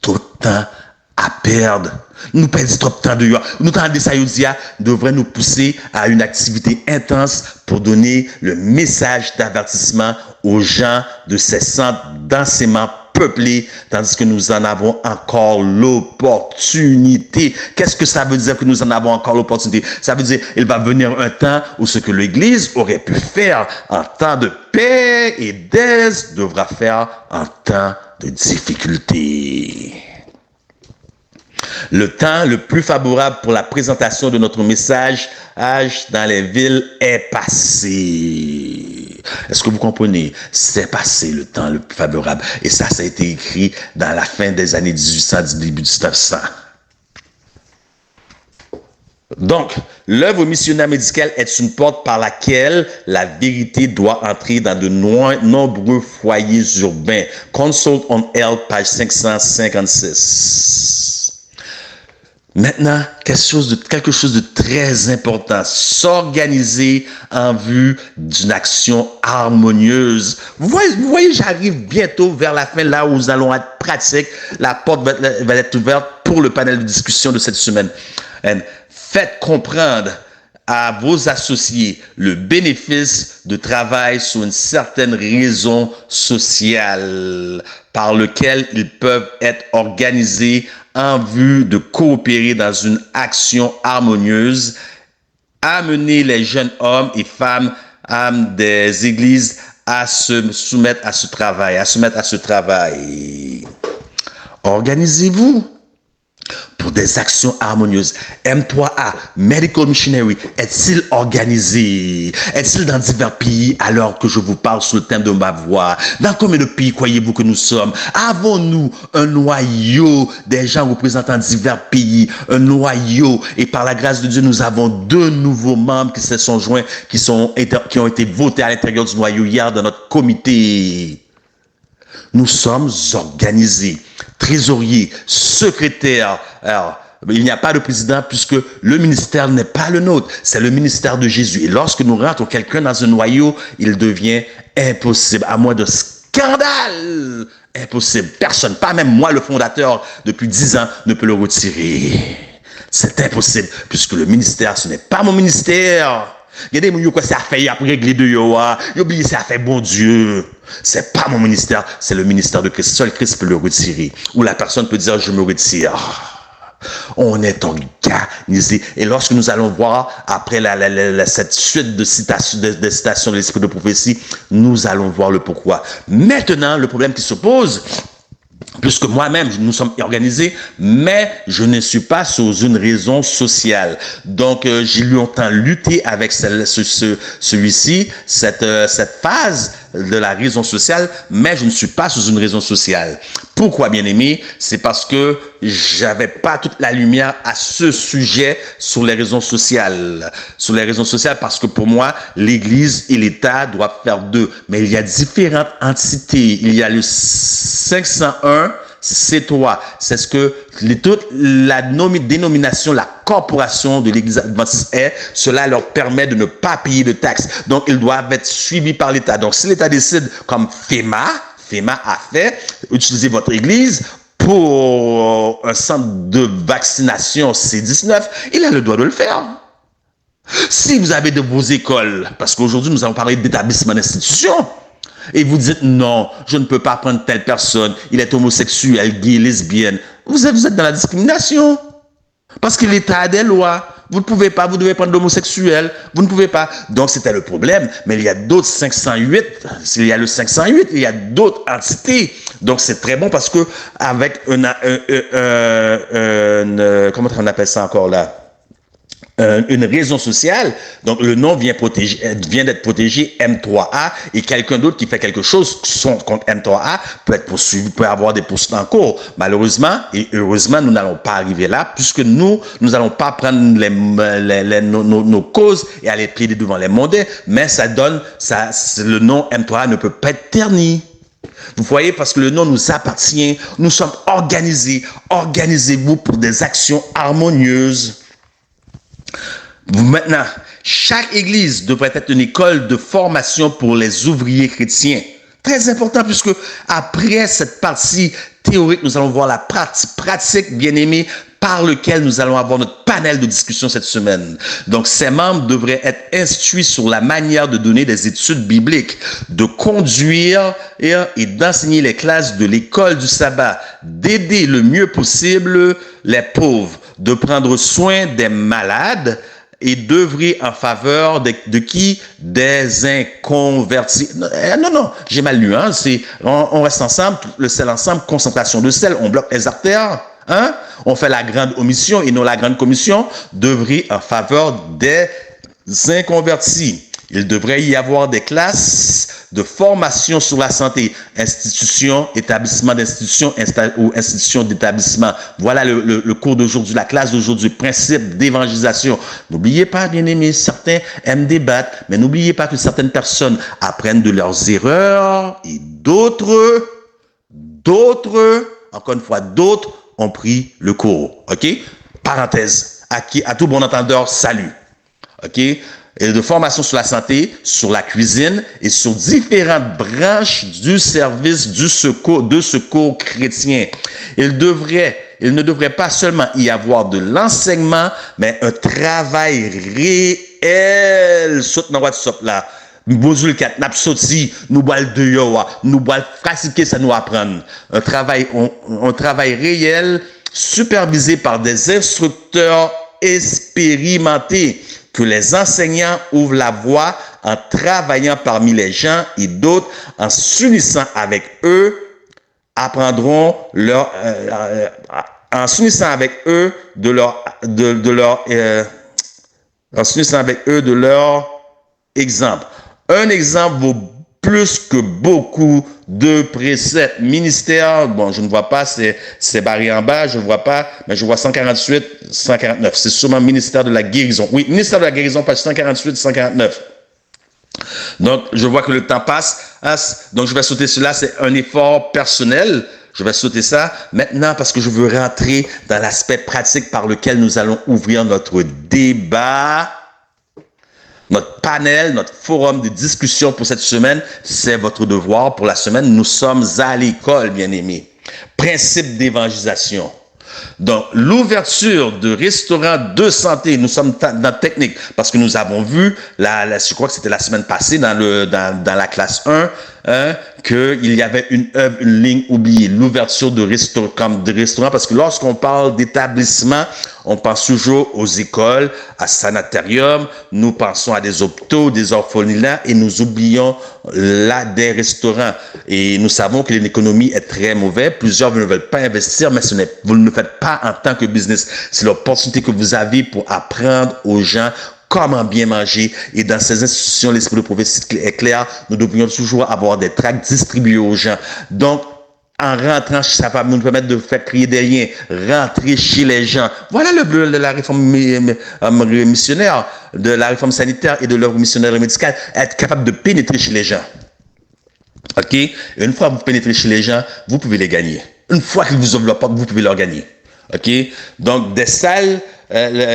Trop de temps à perdre. Nous perdons trop de temps dehors. Nous temps de ça devrait nous pousser à une activité intense pour donner le message d'avertissement aux gens de ces centres d'enseignement peuplé, tandis que nous en avons encore l'opportunité. Qu'est-ce que ça veut dire que nous en avons encore l'opportunité? Ça veut dire il va venir un temps où ce que l'Église aurait pu faire en temps de paix et d'aise devra faire en temps de difficulté. Le temps le plus favorable pour la présentation de notre message dans les villes est passé. Est-ce que vous comprenez? C'est passé le temps le plus favorable. Et ça a été écrit dans la fin des années 1800, début 1900. Donc, l'œuvre missionnaire médicale est une porte par laquelle la vérité doit entrer dans de nombreux foyers urbains. Consult on Health, page 556. Maintenant, quelque chose de très important, s'organiser en vue d'une action harmonieuse. Vous voyez, j'arrive bientôt vers la fin, là où nous allons être pratiques. La porte va être ouverte pour le panel de discussion de cette semaine. Faites comprendre à vos associés le bénéfice de travail sur une certaine raison sociale par lequel ils peuvent être organisés en vue de coopérer dans une action harmonieuse, amener les jeunes hommes et femmes des églises à se soumettre à ce travail, Organisez-vous pour des actions harmonieuses. M3A, Medical Missionary, est-il organisé? Est-il dans divers pays alors que je vous parle sur le thème de ma voix? Dans combien de pays croyez-vous que nous sommes? Avons-nous un noyau des gens représentant divers pays? Un noyau. Et par la grâce de Dieu, nous avons 2 nouveaux membres qui se sont joints, qui ont été votés à l'intérieur du noyau hier dans notre comité. Nous sommes organisés, trésoriers, secrétaires. Alors, il n'y a pas de président puisque le ministère n'est pas le nôtre, c'est le ministère de Jésus. Et lorsque nous rentrons quelqu'un dans un noyau, il devient impossible, à moins de scandale. Impossible. Personne, pas même moi, le fondateur, depuis 10 ans, ne peut le retirer. C'est impossible puisque le ministère, ce n'est pas mon ministère. Il y a des gens qui ont fait après régler de yo, ils oublient ça fait bon Dieu. C'est pas mon ministère, c'est le ministère de Christ. Seul Christ peut le retirer. Ou la personne peut dire je me retire. On est organisé. Et lorsque nous allons voir après cette suite de citations de l'esprit de prophétie, nous allons voir le pourquoi. Maintenant, le problème qui se pose, puisque moi-même, nous sommes organisés, mais je ne suis pas sous une raison sociale. Donc, j'ai longtemps lutté avec celui-ci, cette phase de la raison sociale, mais je ne suis pas sous une raison sociale. Pourquoi, bien-aimé? C'est parce que j'avais pas toute la lumière à ce sujet sur les raisons sociales. Sur les raisons sociales, parce que pour moi, l'Église et l'État doivent faire 2. Mais il y a différentes entités. Il y a le 501, C3. C'est ce que toute la dénomination, la corporation de l'Église adventiste est. Cela leur permet de ne pas payer de taxes. Donc, ils doivent être suivis par l'État. Donc, si l'État décide, comme FEMA a fait, utiliser votre Église pour un centre de vaccination C19, il a le droit de le faire. Si vous avez de vos écoles, parce qu'aujourd'hui, nous allons parler d'établissements d'institutions, et vous dites non, je ne peux pas prendre telle personne, il est homosexuel, gay, lesbienne. Vous êtes dans la discrimination. Parce que l'État a des lois. Vous ne pouvez pas, vous devez prendre l'homosexuel. Vous ne pouvez pas. Donc c'était le problème. Mais il y a d'autres 508. S'il y a le 508, il y a d'autres entités. Donc c'est très bon parce que avec comment on appelle ça encore là? Une raison sociale, donc le nom vient d'être protégé M3A et quelqu'un d'autre qui fait quelque chose contre M3A peut être poursuivi, peut avoir des poursuites en cours. Malheureusement et heureusement, nous n'allons pas arriver là puisque nous n'allons pas prendre nos causes et aller plaider devant les mondains, mais le nom M3A ne peut pas être terni. Vous voyez, parce que le nom nous appartient, nous sommes organisés. Organisez-vous pour des actions harmonieuses. Maintenant, chaque église devrait être une école de formation pour les ouvriers chrétiens. Très important puisque après cette partie théorique, nous allons voir la partie pratique, bien aimé. par lequel nous allons avoir notre panel de discussion cette semaine. Donc, ces membres devraient être instruits sur la manière de donner des études bibliques, de conduire et d'enseigner les classes de l'école du sabbat, d'aider le mieux possible les pauvres, de prendre soin des malades et d'œuvrer en faveur de qui? Des inconvertis. Non, j'ai mal lu, hein. On reste ensemble, le sel ensemble, concentration de sel, on bloque les artères, hein. On fait la grande omission et non la grande commission, d'œuvrer en faveur des inconvertis. Il devrait y avoir des classes de formation sur la santé, institutions, établissements d'institutions ou institutions d'établissement. Voilà le cours d'aujourd'hui, la classe d'aujourd'hui, principe d'évangélisation. N'oubliez pas, bien aimés, certains aiment débattre, mais n'oubliez pas que certaines personnes apprennent de leurs erreurs et d'autres, encore une fois, d'autres ont pris le cours. OK? Parenthèse. À tout bon entendeur, salut. OK? Et de formation sur la santé, sur la cuisine et sur différentes branches du service de secours chrétien. Il ne devrait pas seulement y avoir de l'enseignement, mais un travail réel. Saute dans WhatsApp là. Bozul 4, n'a sauté, nous boile de yowa, nous boile pratiquer, ça nous apprendre. Un travail réel, supervisé par des instructeurs expérimentés, que les enseignants ouvrent la voie en travaillant parmi les gens et d'autres, en s'unissant avec eux, apprendront en s'unissant avec eux de leur exemple. Un exemple vaut plus que beaucoup de préceptes. Ministère, bon, je ne vois pas, c'est barré en bas, je ne vois pas, mais je vois 148, 149. C'est sûrement ministère de la guérison. Oui, ministère de la guérison, page 148, 149. Donc, je vois que le temps passe. Donc, je vais sauter cela. C'est un effort personnel. Je vais sauter ça maintenant parce que je veux rentrer dans l'aspect pratique par lequel nous allons ouvrir notre débat. Notre panel, notre forum de discussion pour cette semaine, c'est votre devoir pour la semaine. Nous sommes à l'école, bien aimés. Principe d'évangélisation. Donc, l'ouverture de restaurants de santé, nous sommes dans technique parce que nous avons vu, je crois que c'était la semaine passée dans la classe 1, qu'il y avait une ligne oubliée, l'ouverture de restaurants, parce que lorsqu'on parle d'établissement, on pense toujours aux écoles, à sanatarium, nous pensons à des hôpitaux, des orphelinats et nous oublions là des restaurants. Et nous savons que l'économie est très mauvaise, plusieurs ne veulent pas investir, mais vous ne le faites pas en tant que business. C'est l'opportunité que vous avez pour apprendre aux gens comment bien manger. Et dans ces institutions, l'esprit de prophétie est clair. Nous devrions toujours avoir des tracts distribués aux gens. Donc, en rentrant, ça va nous permettre de faire créer des liens, rentrer chez les gens. Voilà le bleu de la réforme missionnaire, de la réforme sanitaire et de l'œuvre missionnaire et médicale. Être capable de pénétrer chez les gens. OK? Et une fois que vous pénétrez chez les gens, vous pouvez les gagner. Une fois qu'ils vous ouvrent la porte, vous pouvez leur gagner. OK? Donc, des salles,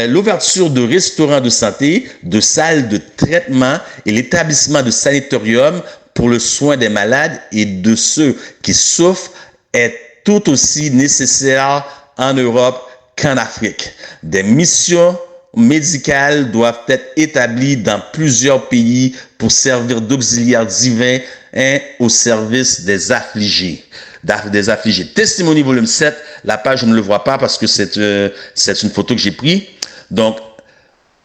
l'ouverture de restaurants de santé, de salles de traitement et l'établissement de sanatoriums pour le soin des malades et de ceux qui souffrent est tout aussi nécessaire en Europe qu'en Afrique. Des missions médicales doivent être établies dans plusieurs pays pour servir d'auxiliaires divins au service des affligés. Testimony volume 7, la page je ne le vois pas parce que c'est une photo que j'ai prise. Donc,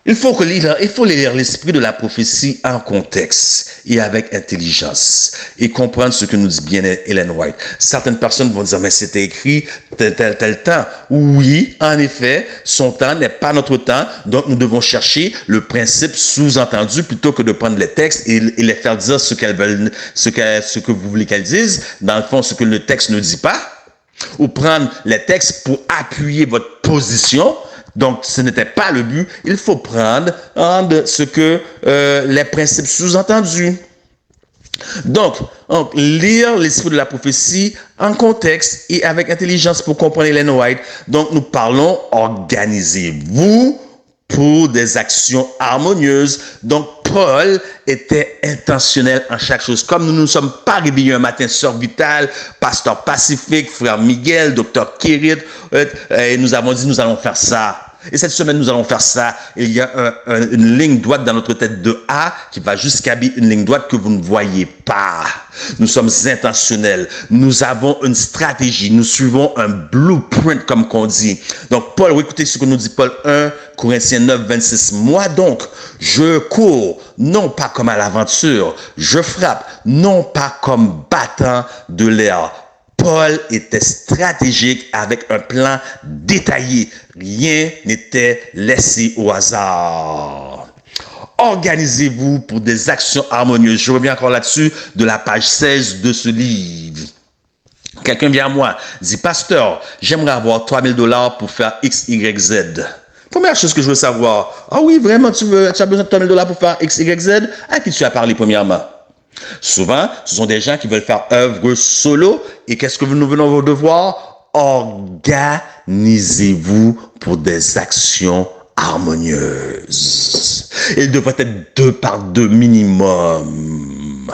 il faut lire l'esprit de la prophétie en contexte et avec intelligence et comprendre ce que nous dit bien Ellen White. Certaines personnes vont dire, mais c'était écrit tel temps. Oui, en effet, son temps n'est pas notre temps, donc nous devons chercher le principe sous-entendu plutôt que de prendre les textes et les faire dire ce qu'elles veulent, ce que vous voulez qu'elles disent, dans le fond, ce que le texte ne dit pas, ou prendre les textes pour appuyer votre position. Donc, ce n'était pas le but. Il faut prendre ce que les principes sous-entendus. Donc, lire l'esprit de la prophétie en contexte et avec intelligence pour comprendre Ellen White. Donc, nous parlons organisez-vous pour des actions harmonieuses. Donc, Paul était intentionnel en chaque chose. Comme nous ne sommes pas réveillés un matin, Sœur Vitale, Pasteur Pacifique, Frère Miguel, Docteur Kérit, et nous avons dit, nous allons faire ça. Et cette semaine, nous allons faire ça. Il y a une ligne droite dans notre tête de A qui va jusqu'à B, une ligne droite que vous ne voyez pas. Nous sommes intentionnels. Nous avons une stratégie. Nous suivons un blueprint, comme qu'on dit. Donc, Paul, écoutez ce que nous dit Paul 1, Corinthiens 9, 26. Moi donc, je cours, non pas comme à l'aventure. Je frappe, non pas comme battant de l'air. Paul était stratégique avec un plan détaillé. Rien n'était laissé au hasard. Organisez-vous pour des actions harmonieuses. Je reviens encore là-dessus de la page 16 de ce livre. Quelqu'un vient à moi, dit, pasteur, j'aimerais avoir $3000 pour faire X, Y, Z. Première chose que je veux savoir, ah oui, vraiment, tu as besoin de $3000 pour faire X, Y, Z? À qui tu as parlé premièrement? Souvent, ce sont des gens qui veulent faire œuvre solo. Et qu'est-ce que nous venons de voir? Organisez-vous pour des actions harmonieuses. Il devrait être 2 par 2 minimum.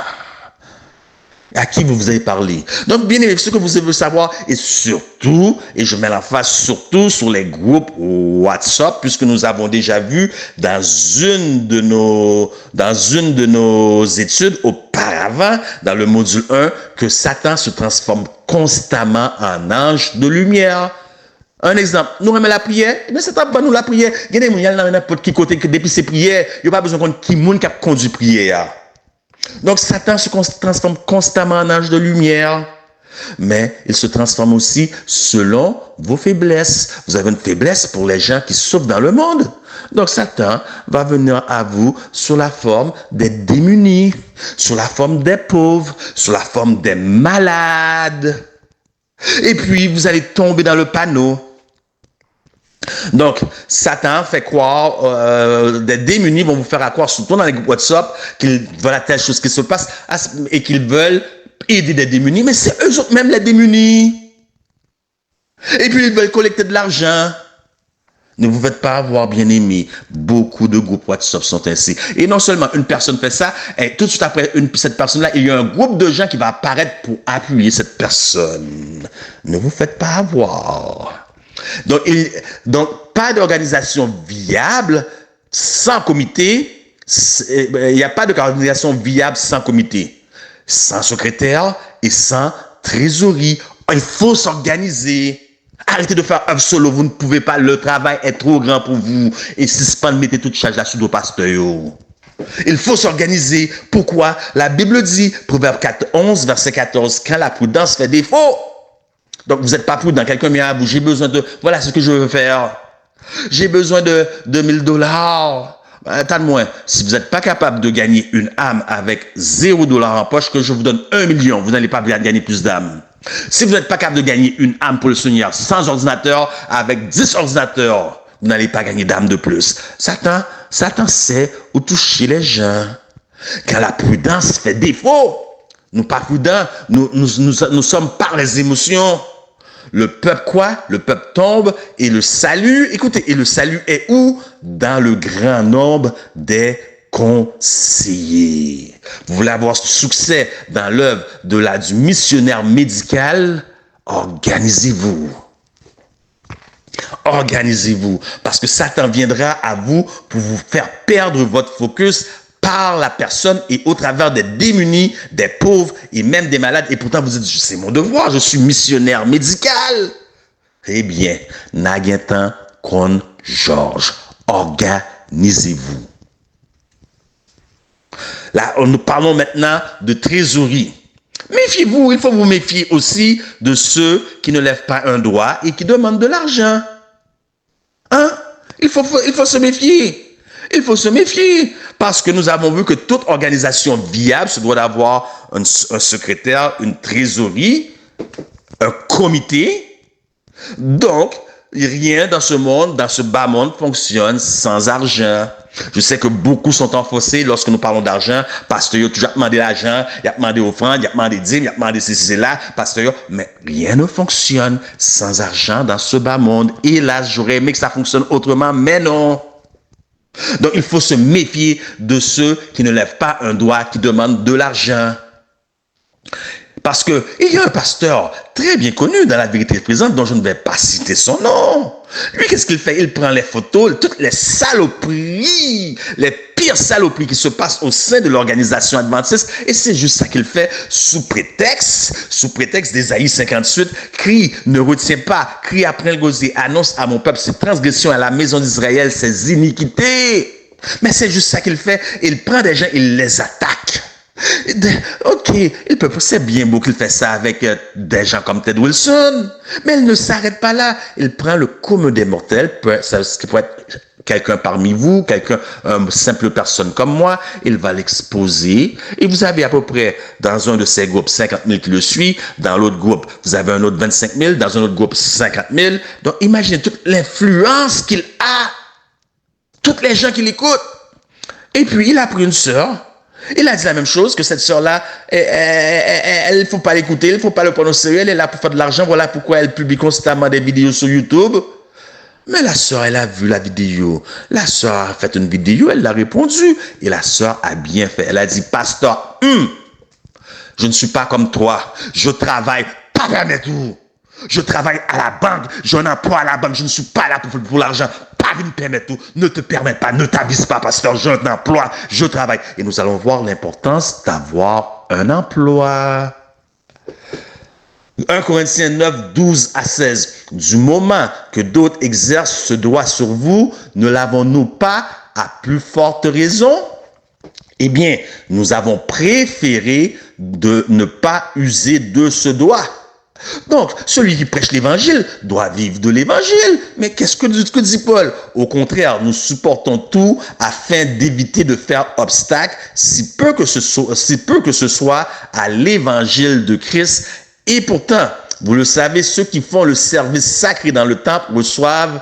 À qui vous avez parlé? Donc, bien aimé, ce que vous devez savoir, et surtout, et je mets l'emphase surtout sur les groupes WhatsApp, puisque nous avons déjà vu dans une de nos études auparavant, dans le module 1, que Satan se transforme constamment en ange de lumière. Un exemple, nous remettons la prière, mais c'est pas nous la prière. Il y a des gens dans n'importe qui côté que depuis ces prières, il n'y a pas besoin de qui monde qui a conduit prière. Donc, Satan se transforme constamment en ange de lumière. Mais il se transforme aussi selon vos faiblesses. Vous avez une faiblesse pour les gens qui souffrent dans le monde. Donc, Satan va venir à vous sous la forme des démunis, sous la forme des pauvres, sous la forme des malades. Et puis, vous allez tomber dans le panneau. Donc, Satan fait croire, des démunis vont vous faire croire, surtout dans les groupes WhatsApp, qu'ils veulent à telle chose qui se passe et qu'ils veulent aider des démunis, mais c'est eux autres même les démunis. Et puis, ils veulent collecter de l'argent. Ne vous faites pas avoir, bien aimé. Beaucoup de groupes WhatsApp sont ainsi. Et non seulement une personne fait ça, et tout de suite après cette personne-là, il y a un groupe de gens qui va apparaître pour appuyer cette personne. Ne vous faites pas avoir. Donc, pas d'organisation viable sans comité. Il n'y a pas d'organisation viable sans comité, sans secrétaire et sans trésorerie. Il faut s'organiser. Arrêtez de faire œuvre solo. Vous ne pouvez pas. Le travail est trop grand pour vous. Et si pas de mettez toute charge là-dessus au pasteur. Il faut s'organiser. Pourquoi? La Bible dit, Proverbe 11, verset 14, quand la prudence fait défaut. Donc, vous n'êtes pas prudent. Quelqu'un vient à vous. J'ai besoin de... Voilà ce que je veux faire. J'ai besoin de $1000. Attends-moi. Si vous n'êtes pas capable de gagner une âme avec $0 en poche, que je vous donne 1 million, vous n'allez pas gagner plus d'âmes. Si vous n'êtes pas capable de gagner une âme pour le Seigneur sans ordinateur, avec 10 ordinateurs, vous n'allez pas gagner d'âme de plus. Satan sait où toucher les gens. Quand la prudence fait défaut, nous pas prudents, nous sommes par les émotions. Le peuple quoi? Le peuple tombe et le salut, écoutez, et le salut est où? Dans le grand nombre des conseillers. Vous voulez avoir succès dans l'œuvre du missionnaire médical? Organisez-vous. Organisez-vous. Parce que Satan viendra à vous pour vous faire perdre votre focus par la personne et au travers des démunis, des pauvres et même des malades. Et pourtant, vous dites, c'est mon devoir, je suis missionnaire médical. Eh bien, Naguintan Con Georges, organisez-vous. Là, nous parlons maintenant de trésorerie. Méfiez-vous, il faut vous méfier aussi de ceux qui ne lèvent pas un doigt et qui demandent de l'argent. Hein? Il faut se méfier. Il faut se méfier parce que nous avons vu que toute organisation viable se doit d'avoir un secrétaire, une trésorerie, un comité. Donc, rien dans ce monde, dans ce bas monde fonctionne sans argent. Je sais que beaucoup sont enfoncés lorsque nous parlons d'argent parce qu'il y a toujours demandé l'argent, il y a demandé offrande, il y a demandé dîme, il y a demandé ceci, là, parce que mais rien ne fonctionne sans argent dans ce bas monde. Et là, j'aurais aimé que ça fonctionne autrement, mais non. Donc, il faut se méfier de ceux qui ne lèvent pas un doigt, qui demandent de l'argent. Parce qu'il y a un pasteur très bien connu dans la vérité présente dont je ne vais pas citer son nom. Lui, qu'est-ce qu'il fait? Il prend les photos, toutes les saloperies, les pires saloperies qui se passent au sein de l'organisation adventiste. Et c'est juste ça qu'il fait sous prétexte d'Ésaïe 58. Crie, ne retiens pas, crie après le gosier, annonce à mon peuple ses transgressions, à la maison d'Israël ses iniquités. Mais c'est juste ça qu'il fait. Il prend des gens, il les attaque. Ok, c'est bien beau qu'il fait ça avec des gens comme Ted Wilson, mais il ne s'arrête pas là. Il prend le commun des mortels, ce qui peut être quelqu'un parmi vous, une simple personne comme moi, il va l'exposer. Et vous avez à peu près, dans un de ces groupes, 50 000 qui le suivent. Dans l'autre groupe, vous avez un autre 25 000. Dans un autre groupe, 50 000. Donc, imaginez toute l'influence qu'il a. Toutes les gens qui l'écoutent. Et puis, il a pris une sœur. Il a dit la même chose, que cette sœur-là, il ne faut pas l'écouter, il ne faut pas le prendre au sérieux, elle est là pour faire de l'argent, voilà pourquoi elle publie constamment des vidéos sur YouTube. Mais la sœur, elle a vu la vidéo. La sœur a fait une vidéo, elle l'a répondu. Et la sœur a bien fait. Elle a dit, pasteur, je ne suis pas comme toi. Je travaille, pas permettre tout. Je travaille à la banque, j'ai un emploi à la banque, je ne suis pas là pour l'argent. Pas me permettre tout. Ne te permets pas, ne t'avise pas, pasteur, j'ai un emploi, je travaille. Et nous allons voir l'importance d'avoir un emploi. 1 Corinthiens 9, 12 à 16. Du moment que d'autres exercent ce droit sur vous, ne l'avons-nous pas à plus forte raison? Eh bien, nous avons préféré de ne pas user de ce droit. Donc, celui qui prêche l'évangile doit vivre de l'évangile. Mais qu'est-ce que dit Paul? Au contraire, nous supportons tout afin d'éviter de faire obstacle, si peu que ce soit à l'évangile de Christ. Et pourtant, vous le savez, ceux qui font le service sacré dans le temple reçoivent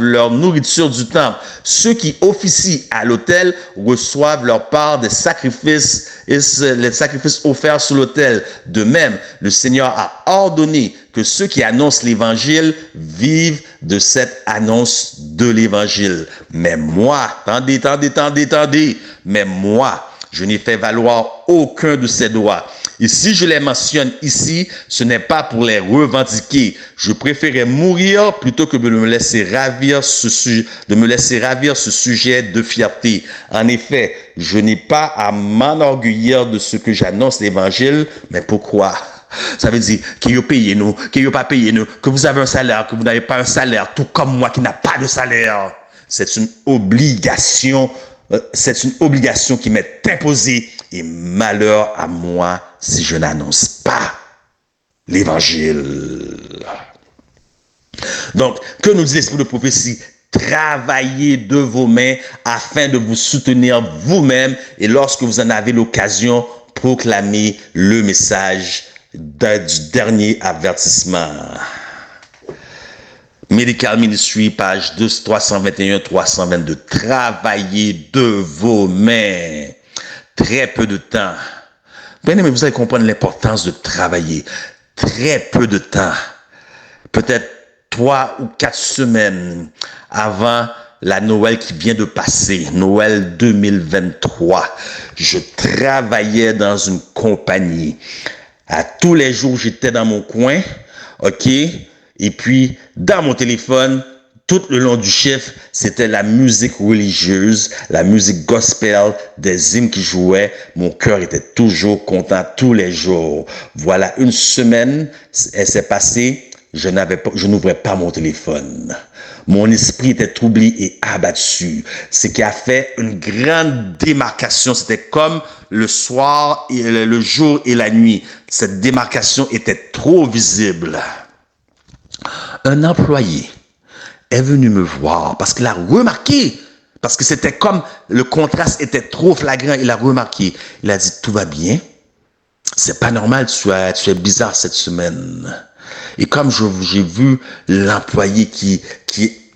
leur nourriture du temple. Ceux qui officient à l'autel reçoivent leur part des sacrifices, les sacrifices offerts sur l'autel. De même, le Seigneur a ordonné que ceux qui annoncent l'évangile vivent de cette annonce de l'évangile. Mais moi, attendez, mais moi, je n'ai fait valoir aucun de ces droits. Et si je les mentionne ici, ce n'est pas pour les revendiquer. Je préférais mourir plutôt que de me laisser ravir ce sujet de fierté. En effet, je n'ai pas à m'enorgueillir de ce que j'annonce l'évangile, mais pourquoi? Ça veut dire qu'il y a payé nous, qu'il n'y a pas payé nous, que vous avez un salaire, que vous n'avez pas un salaire, tout comme moi qui n'a pas de salaire. C'est une obligation qui m'est imposée et malheur à moi si je n'annonce pas l'évangile. Donc, que nous dit l'esprit de prophétie? Travaillez de vos mains afin de vous soutenir vous-même et lorsque vous en avez l'occasion, proclamez le message du dernier avertissement. Medical Ministry, page 321-322. Travaillez de vos mains. Très peu de temps. Bien aimé, vous allez comprendre l'importance de travailler. Très peu de temps. Peut-être 3 ou 4 semaines avant la Noël qui vient de passer, Noël 2023. Je travaillais dans une compagnie. À tous les jours, j'étais dans mon coin, ok? Et puis, dans mon téléphone, tout le long du chiffre, c'était la musique religieuse, la musique gospel, des hymnes qui jouaient. Mon cœur était toujours content tous les jours. Voilà, une semaine, elle s'est passée, je n'ouvrais pas mon téléphone. Mon esprit était troublé et abattu. Ce qui a fait une grande démarcation. C'était comme le soir, et le jour et la nuit. Cette démarcation était trop visible. Un employé est venu me voir parce qu'il a remarqué, parce que c'était comme le contraste était trop flagrant, il a remarqué. Il a dit, tout va bien, c'est pas normal, tu es bizarre cette semaine. Et comme j'ai vu l'employé qui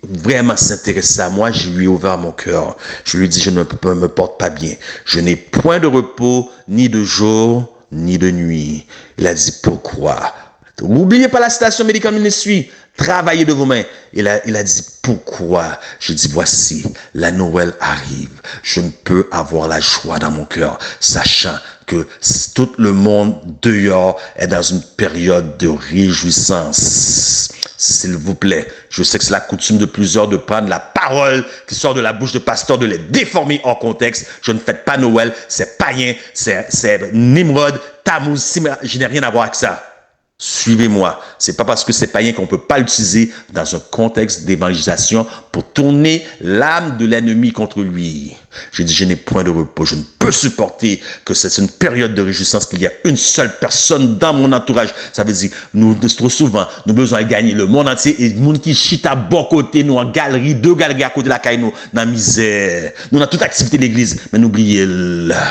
vraiment s'intéressait à moi, je lui ai ouvert mon cœur. Je lui ai dit, je ne me porte pas bien. Je n'ai point de repos, ni de jour, ni de nuit. Il a dit, pourquoi? N'oubliez pas la citation Medical Ministry. Travaillez de vos mains. Il a dit, pourquoi? J'ai dit, voici, la Noël arrive. Je ne peux avoir la joie dans mon cœur, sachant que tout le monde dehors est dans une période de réjouissance. S'il vous plaît, je sais que c'est la coutume de plusieurs de prendre la parole qui sort de la bouche de pasteur, de les déformer hors contexte. Je ne fête pas Noël, c'est païen, c'est Nimrod, Tammuz, je n'ai rien à voir avec ça. Suivez-moi. C'est pas parce que c'est païen qu'on peut pas l'utiliser dans un contexte d'évangélisation pour tourner l'âme de l'ennemi contre lui. Je dis, je n'ai point de repos. Je ne peux supporter que c'est une période de réjouissance qu'il y a une seule personne dans mon entourage. Ça veut dire, nous, trop souvent, nous avons besoin de gagner le monde entier et le monde qui chita à bon côté, nous en galerie, deux galeries à côté de la caille, nous, dans la misère. Nous, dans toute activité de l'église. Mais n'oubliez là.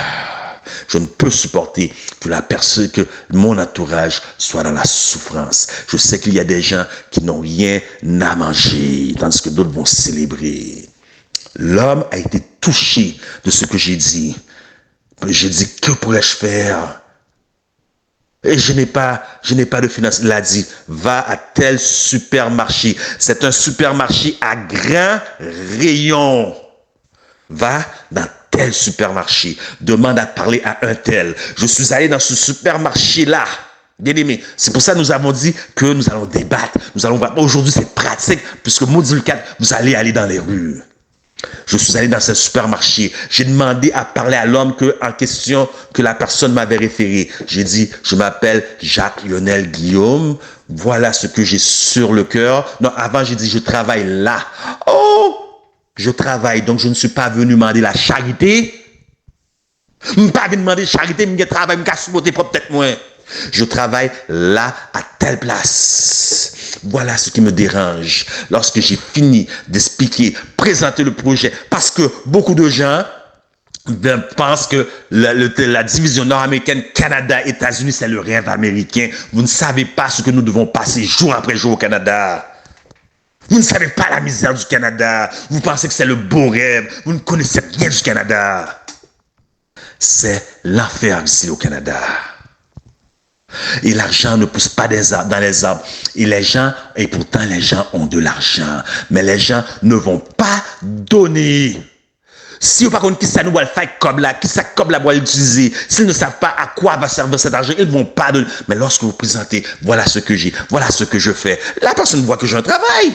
Je ne peux supporter que que mon entourage soit dans la souffrance. Je sais qu'il y a des gens qui n'ont rien à manger, tandis que d'autres vont célébrer. L'homme a été touché de ce que j'ai dit. J'ai dit, que pourrais-je faire? Et je n'ai pas de finances. Il a dit, va à tel supermarché. C'est un supermarché à grand rayon. Va dans tel supermarché, demande à parler à un tel. Je suis allé dans ce supermarché-là. Bien aimé, c'est pour ça que nous avons dit que nous allons débattre. Nous allons voir. Aujourd'hui, c'est pratique, puisque maudit le 4, vous allez aller dans les rues. Je suis allé dans ce supermarché. J'ai demandé à parler à l'homme en question que la personne m'avait référé. J'ai dit, je m'appelle Jacques-Lionel Guillaume. Voilà ce que j'ai sur le cœur. Non, avant, j'ai dit, je travaille là. Oh! Je travaille, donc je ne suis pas venu demander la charité. Je ne suis pas venu demander charité, je travaille, je suis supporter propre tête moi. Je travaille là, à telle place. Voilà ce qui me dérange. Lorsque j'ai fini d'expliquer, présenter le projet, parce que beaucoup de gens pensent que la division nord-américaine, Canada, États-Unis, c'est le rêve américain. Vous ne savez pas ce que nous devons passer jour après jour au Canada. Vous ne savez pas la misère du Canada. Vous pensez que c'est le beau rêve. Vous ne connaissez rien du Canada. C'est l'enfer ici au Canada. Et l'argent ne pousse pas dans les arbres. Et pourtant les gens ont de l'argent. Mais les gens ne vont pas donner. Si vous ne savez pas qui ça nous va faire comme là, qui ça comme là va l'utiliser, s'ils ne savent pas à quoi va servir cet argent, ils ne vont pas donner. Mais lorsque vous présentez, voilà ce que j'ai, voilà ce que je fais, la personne voit que j'ai un travail.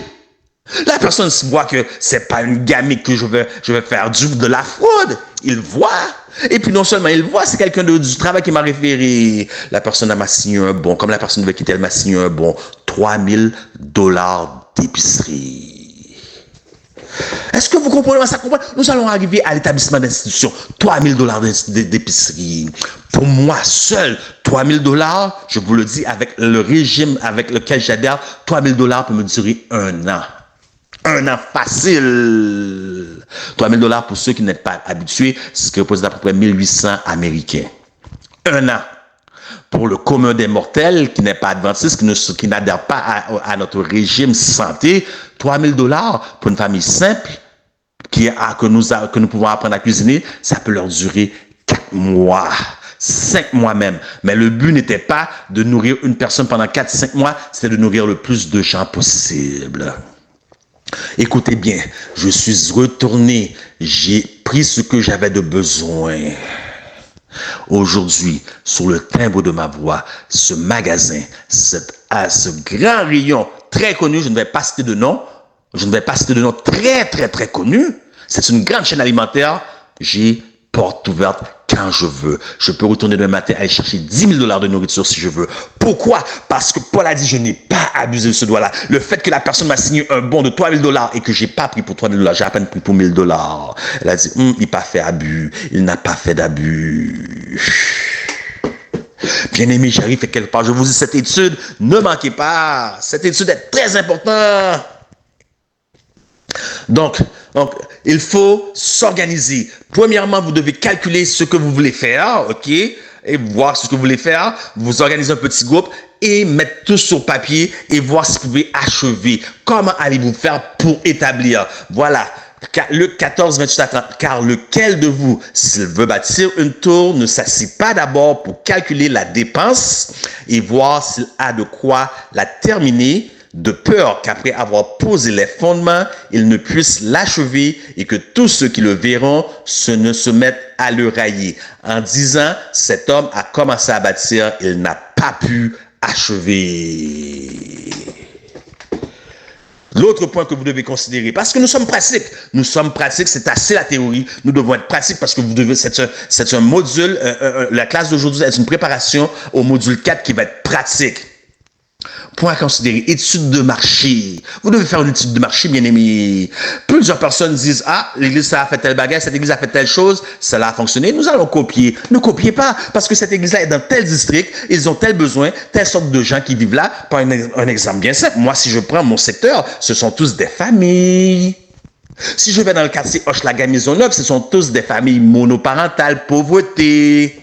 La personne voit que c'est pas une gamine que je vais faire de la fraude. Il voit. Et puis non seulement il voit, c'est quelqu'un du travail qui m'a référé. La personne m'a signé un bon. Comme la personne veut quitter, elle m'a signé un bon. $3 000 d'épicerie. Est-ce que vous comprenez ça? Nous allons arriver à l'établissement d'institution. $3 000 d'épicerie. Pour moi seul, $3 000, je vous le dis, avec le régime avec lequel j'adhère, $3 000 peut me durer 1 an. 1 an facile. $3 000 pour ceux qui n'êtes pas habitués, c'est ce qui représente à peu près 1800 Américains. 1 an. Pour le commun des mortels qui n'est pas adventiste, qui n'adhère pas à notre régime santé, $3 000 pour une famille simple que nous pouvons apprendre à cuisiner, ça peut leur durer 4 mois. 5 mois même. Mais le but n'était pas de nourrir une personne pendant 4-5 mois, c'était de nourrir le plus de gens possible. Écoutez bien, je suis retourné, j'ai pris ce que j'avais de besoin. Aujourd'hui, sur le timbre de ma voix, ce magasin, ce grand rayon très connu, je ne vais pas citer de nom, très très très connu, c'est une grande chaîne alimentaire, j'ai porte ouverte quand je veux. Je peux retourner demain matin aller chercher $10 000 de nourriture si je veux. Pourquoi? Parce que Paul a dit, je n'ai pas abusé de ce doigt-là. Le fait que la personne m'a signé un bon de $3 000 et que j'ai pas pris pour $3 000, j'ai à peine pris pour $1 000. Elle a dit, il n'a pas fait abus. Il n'a pas fait d'abus. Bien aimé, j'arrive quelque part. Je vous dis, cette étude, ne manquez pas. Cette étude est très importante. Donc, il faut s'organiser. Premièrement, vous devez calculer ce que vous voulez faire, ok? Et voir ce que vous voulez faire. Vous organisez un petit groupe et mettre tout sur papier et voir si vous pouvez achever. Comment allez-vous faire pour établir? Voilà. Luc 14, 28 à 30. Car lequel de vous, s'il veut bâtir une tour, ne s'assied pas d'abord pour calculer la dépense et voir s'il a de quoi la terminer? de peur qu'après avoir posé les fondements, il ne puisse l'achever et que tous ceux qui le verront ne se mettent à le railler. En disant, cet homme a commencé à bâtir, il n'a pas pu achever. L'autre point que vous devez considérer, parce que nous sommes pratiques, c'est assez la théorie, nous devons être pratiques parce que c'est un module, la classe d'aujourd'hui est une préparation au module 4 qui va être pratique. Point à considérer, étude de marché. Vous devez faire une étude de marché, bien aimé. Plusieurs personnes disent, ah, l'église ça a fait tel bagage, cette église a fait telle chose, cela a fonctionné, nous allons copier. Ne copiez pas, parce que cette église-là est dans tel district, ils ont tel besoin, telle sorte de gens qui vivent là. Par un exemple bien simple, moi, si je prends mon secteur, ce sont tous des familles. Si je vais dans le quartier Hochelaga Maisonneuve, ce sont tous des familles monoparentales, pauvreté.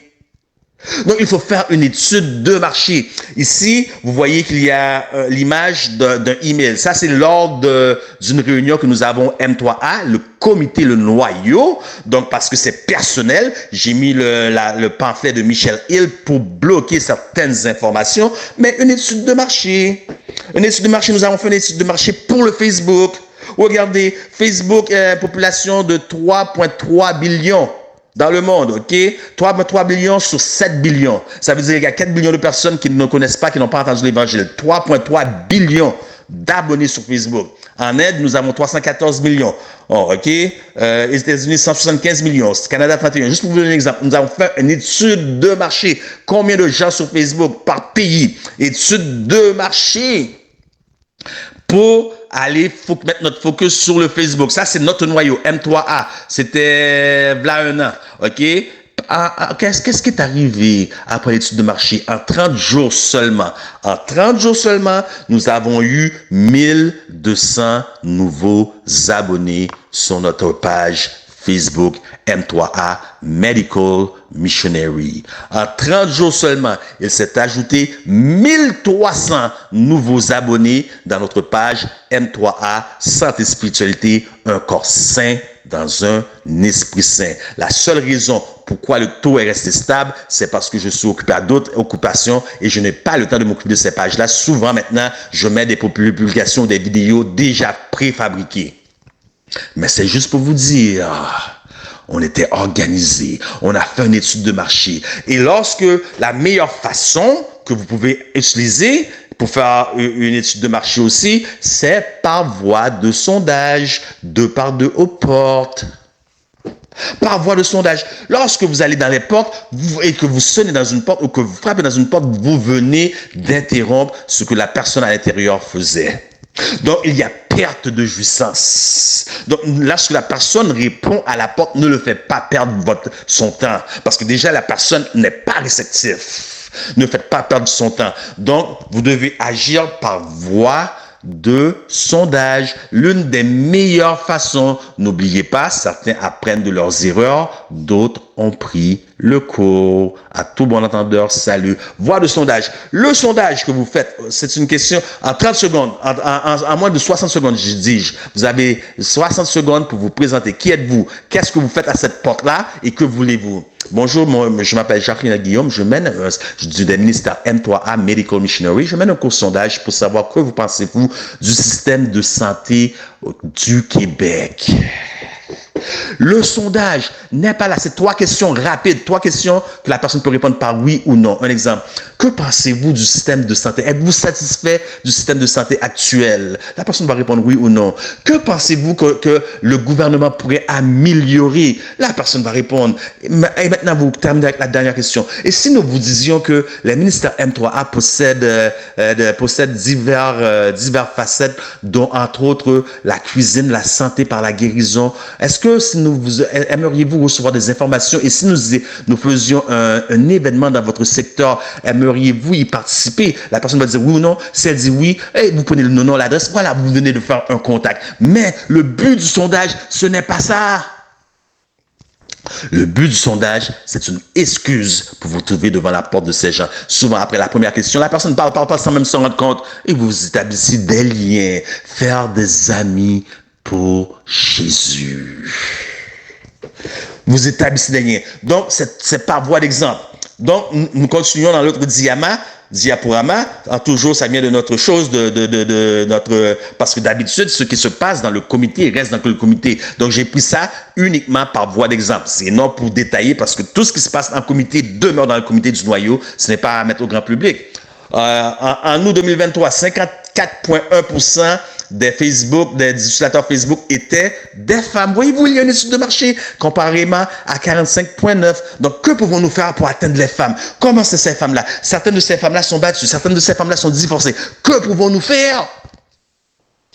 Donc, il faut faire une étude de marché. Ici, vous voyez qu'il y a l'image d'un email. Ça, c'est lors d'une réunion que nous avons M3A, le comité, le noyau. Donc, parce que c'est personnel, j'ai mis le pamphlet de Michel Hill pour bloquer certaines informations. Mais une étude de marché. Une étude de marché, nous avons fait une étude de marché pour le Facebook. Regardez, Facebook, population de 3,3 billions. Dans le monde, ok? 3,3 billions sur 7 billions. Ça veut dire qu'il y a 4 billions de personnes qui ne connaissent pas, qui n'ont pas entendu l'évangile. 3,3 billions d'abonnés sur Facebook. En Inde, nous avons 314 millions. Oh, ok? Les États-Unis, 175 millions. Canada, 31. Juste pour vous donner un exemple, nous avons fait une étude de marché. Combien de gens sur Facebook par pays? Étude de marché. Pour aller mettre notre focus sur le Facebook. Ça, c'est notre noyau, M3A. C'était là un an, ok? Qu'est-ce qui est arrivé après l'étude de marché? En 30 jours seulement. En 30 jours seulement, nous avons eu 1200 nouveaux abonnés sur notre page Facebook M3A Medical Missionary. En 30 jours seulement, il s'est ajouté 1300 nouveaux abonnés dans notre page M3A Santé Spiritualité, un corps sain dans un esprit sain. La seule raison pourquoi le taux est resté stable, c'est parce que je suis occupé à d'autres occupations et je n'ai pas le temps de m'occuper de ces pages-là. Souvent maintenant, je mets des publications, des vidéos déjà préfabriquées. Mais c'est juste pour vous dire, on était organisé, on a fait une étude de marché. Et lorsque la meilleure façon que vous pouvez utiliser pour faire une étude de marché aussi, c'est par voie de sondage, 2 par 2 aux portes. Par voie de sondage. Lorsque vous allez dans les portes et que vous sonnez dans une porte ou que vous frappez dans une porte, vous venez d'interrompre ce que la personne à l'intérieur faisait. Donc, il y a perte de jouissance. Donc, lorsque la personne répond à la porte, ne le faites pas perdre son temps. Parce que déjà, la personne n'est pas réceptive. Ne faites pas perdre son temps. Donc, vous devez agir par voie de sondage. L'une des meilleures façons, n'oubliez pas, certains apprennent de leurs erreurs, d'autres ont pris le cours. À tout bon entendeur, salut. Voie de sondage. Le sondage que vous faites, c'est une question en 30 secondes, en moins de 60 secondes, je dis. Vous avez 60 secondes pour vous présenter. Qui êtes-vous? Qu'est-ce que vous faites à cette porte-là et que voulez-vous? Bonjour, je m'appelle Jacqueline Guillaume, je suis des ministères M3A Medical Missionary. Je mène un cours de sondage pour savoir que vous pensez-vous du système de santé du Québec. Le sondage n'est pas là. C'est 3 questions rapides, 3 questions que la personne peut répondre par oui ou non. Un exemple. Que pensez-vous du système de santé? Êtes-vous satisfait du système de santé actuel? La personne va répondre oui ou non. Que pensez-vous que le gouvernement pourrait améliorer? La personne va répondre. Et maintenant, vous terminez avec la dernière question. Et si nous vous disions que les ministères M3A possèdent divers facettes, dont entre autres la cuisine, la santé par la guérison, est-ce que si aimeriez-vous recevoir des informations et si nous faisions un événement dans votre secteur, aimeriez-vous y participer? La personne va dire oui ou non. Si elle dit oui, vous prenez le nom, l'adresse, voilà, vous venez de faire un contact. Mais le but du sondage, ce n'est pas ça. Le but du sondage, c'est une excuse pour vous trouver devant la porte de ces gens. Souvent, après la première question, la personne parle sans même s'en rendre compte et vous établissez des liens, faire des amis pour Jésus. Vous établissez des liens. Donc, c'est par voie d'exemple. Donc, nous continuons dans l'autre diamant. diaporama, toujours ça vient de notre chose, parce que d'habitude, ce qui se passe dans le comité reste dans le comité. Donc, j'ai pris ça uniquement par voie d'exemple. C'est non pour détailler, parce que tout ce qui se passe dans le comité demeure dans le comité du noyau. Ce n'est pas à mettre au grand public. En août 2023, 54,1% des utilisateurs Facebook étaient des femmes. Voyez-vous, il y a une étude de marché comparément à 45,9%. Donc, que pouvons-nous faire pour atteindre les femmes? Comment c'est ces femmes-là? Certaines de ces femmes-là sont battues, certaines de ces femmes-là sont divorcées. Que pouvons-nous faire?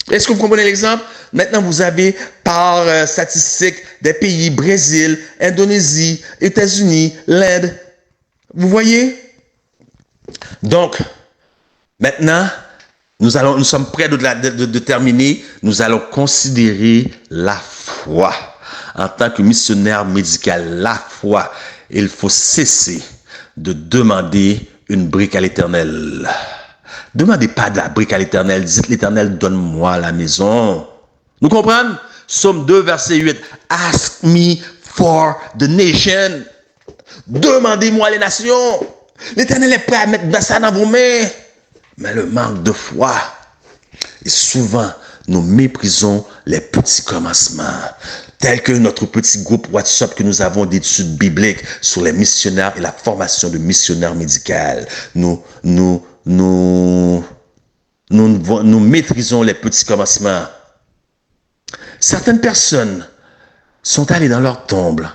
Est-ce que vous comprenez l'exemple? Maintenant, vous avez par statistique des pays, Brésil, Indonésie, États-Unis, l'Inde. Vous voyez? Donc, maintenant, nous sommes prêts de terminer. Nous allons considérer la foi. En tant que missionnaire médical, la foi, il faut cesser de demander une brique à l'Éternel. Demandez pas de la brique à l'Éternel. Dites l'Éternel, donne-moi la maison. Nous comprenons? Psaume 2, verset 8. Ask me for the nation. Demandez-moi les nations. L'Éternel est prêt à mettre ça dans vos mains. Mais le manque de foi. Et souvent, nous méprisons les petits commencements. Tels que notre petit groupe WhatsApp que nous avons d'études bibliques sur les missionnaires et la formation de missionnaires médicaux. Nous maîtrisons les petits commencements. Certaines personnes sont allées dans leur tombe.